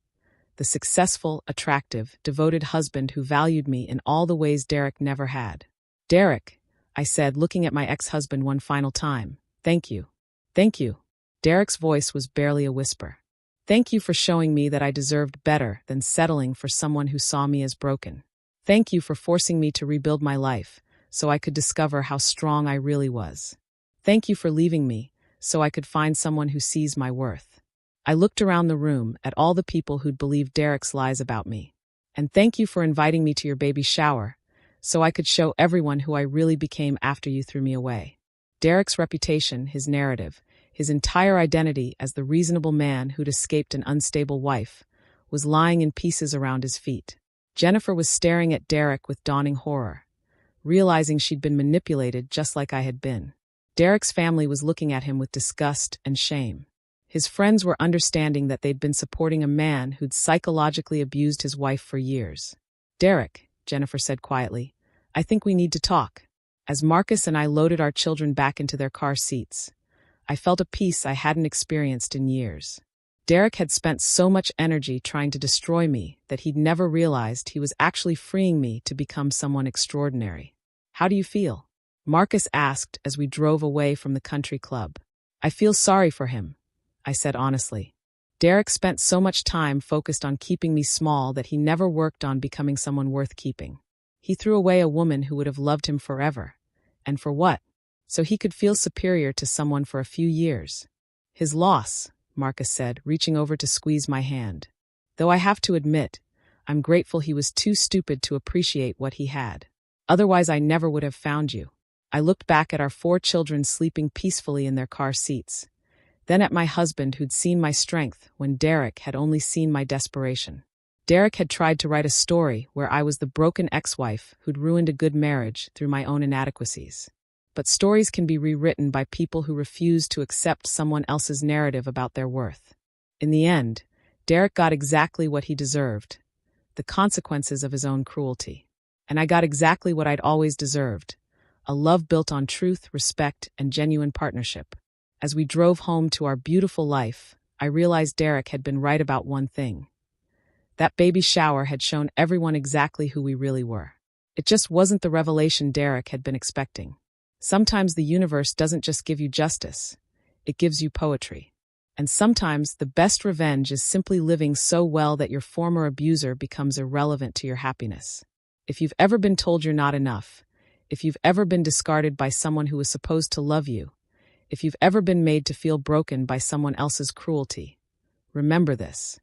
the successful, attractive, devoted husband who valued me in all the ways Derek never had. Derek, I said, looking at my ex-husband one final time. Thank you. Thank you. Derek's voice was barely a whisper. Thank you for showing me that I deserved better than settling for someone who saw me as broken. Thank you for forcing me to rebuild my life so I could discover how strong I really was. Thank you for leaving me so I could find someone who sees my worth. I looked around the room at all the people who'd believed Derek's lies about me. And thank you for inviting me to your baby shower so I could show everyone who I really became after you threw me away. Derek's reputation, his narrative, his entire identity as the reasonable man who'd escaped an unstable wife, was lying in pieces around his feet. Jennifer was staring at Derek with dawning horror, realizing she'd been manipulated just like I had been. Derek's family was looking at him with disgust and shame. His friends were understanding that they'd been supporting a man who'd psychologically abused his wife for years. Derek, Jennifer said quietly, I think we need to talk. As Marcus and I loaded our children back into their car seats, I felt a peace I hadn't experienced in years. Derek had spent so much energy trying to destroy me that he'd never realized he was actually freeing me to become someone extraordinary. How do you feel? Marcus asked as we drove away from the country club. I feel sorry for him, I said honestly. Derek spent so much time focused on keeping me small that he never worked on becoming someone worth keeping. He threw away a woman who would have loved him forever. And for what? So he could feel superior to someone for a few years. His loss, Marcus said, reaching over to squeeze my hand. Though I have to admit, I'm grateful he was too stupid to appreciate what he had. Otherwise, I never would have found you. I looked back at our 4 children sleeping peacefully in their car seats, then at my husband who'd seen my strength when Derek had only seen my desperation. Derek had tried to write a story where I was the broken ex-wife who'd ruined a good marriage through my own inadequacies. But stories can be rewritten by people who refuse to accept someone else's narrative about their worth. In the end, Derek got exactly what he deserved, the consequences of his own cruelty. And I got exactly what I'd always deserved, a love built on truth, respect, and genuine partnership. As we drove home to our beautiful life, I realized Derek had been right about one thing. That baby shower had shown everyone exactly who we really were. It just wasn't the revelation Derek had been expecting. Sometimes the universe doesn't just give you justice, it gives you poetry. And sometimes the best revenge is simply living so well that your former abuser becomes irrelevant to your happiness. If you've ever been told you're not enough, if you've ever been discarded by someone who was supposed to love you, if you've ever been made to feel broken by someone else's cruelty, remember this.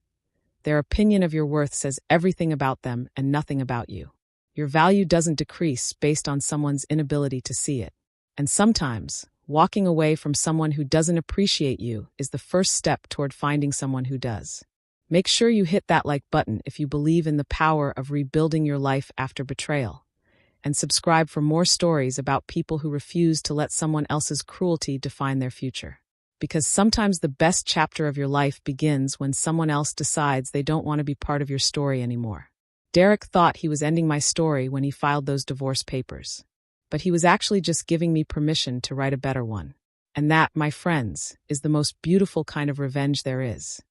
Their opinion of your worth says everything about them and nothing about you. Your value doesn't decrease based on someone's inability to see it. And sometimes, walking away from someone who doesn't appreciate you is the first step toward finding someone who does. Make sure you hit that like button if you believe in the power of rebuilding your life after betrayal. And subscribe for more stories about people who refuse to let someone else's cruelty define their future. Because sometimes the best chapter of your life begins when someone else decides they don't want to be part of your story anymore. Derek thought he was ending my story when he filed those divorce papers. But he was actually just giving me permission to write a better one. And that, my friends, is the most beautiful kind of revenge there is.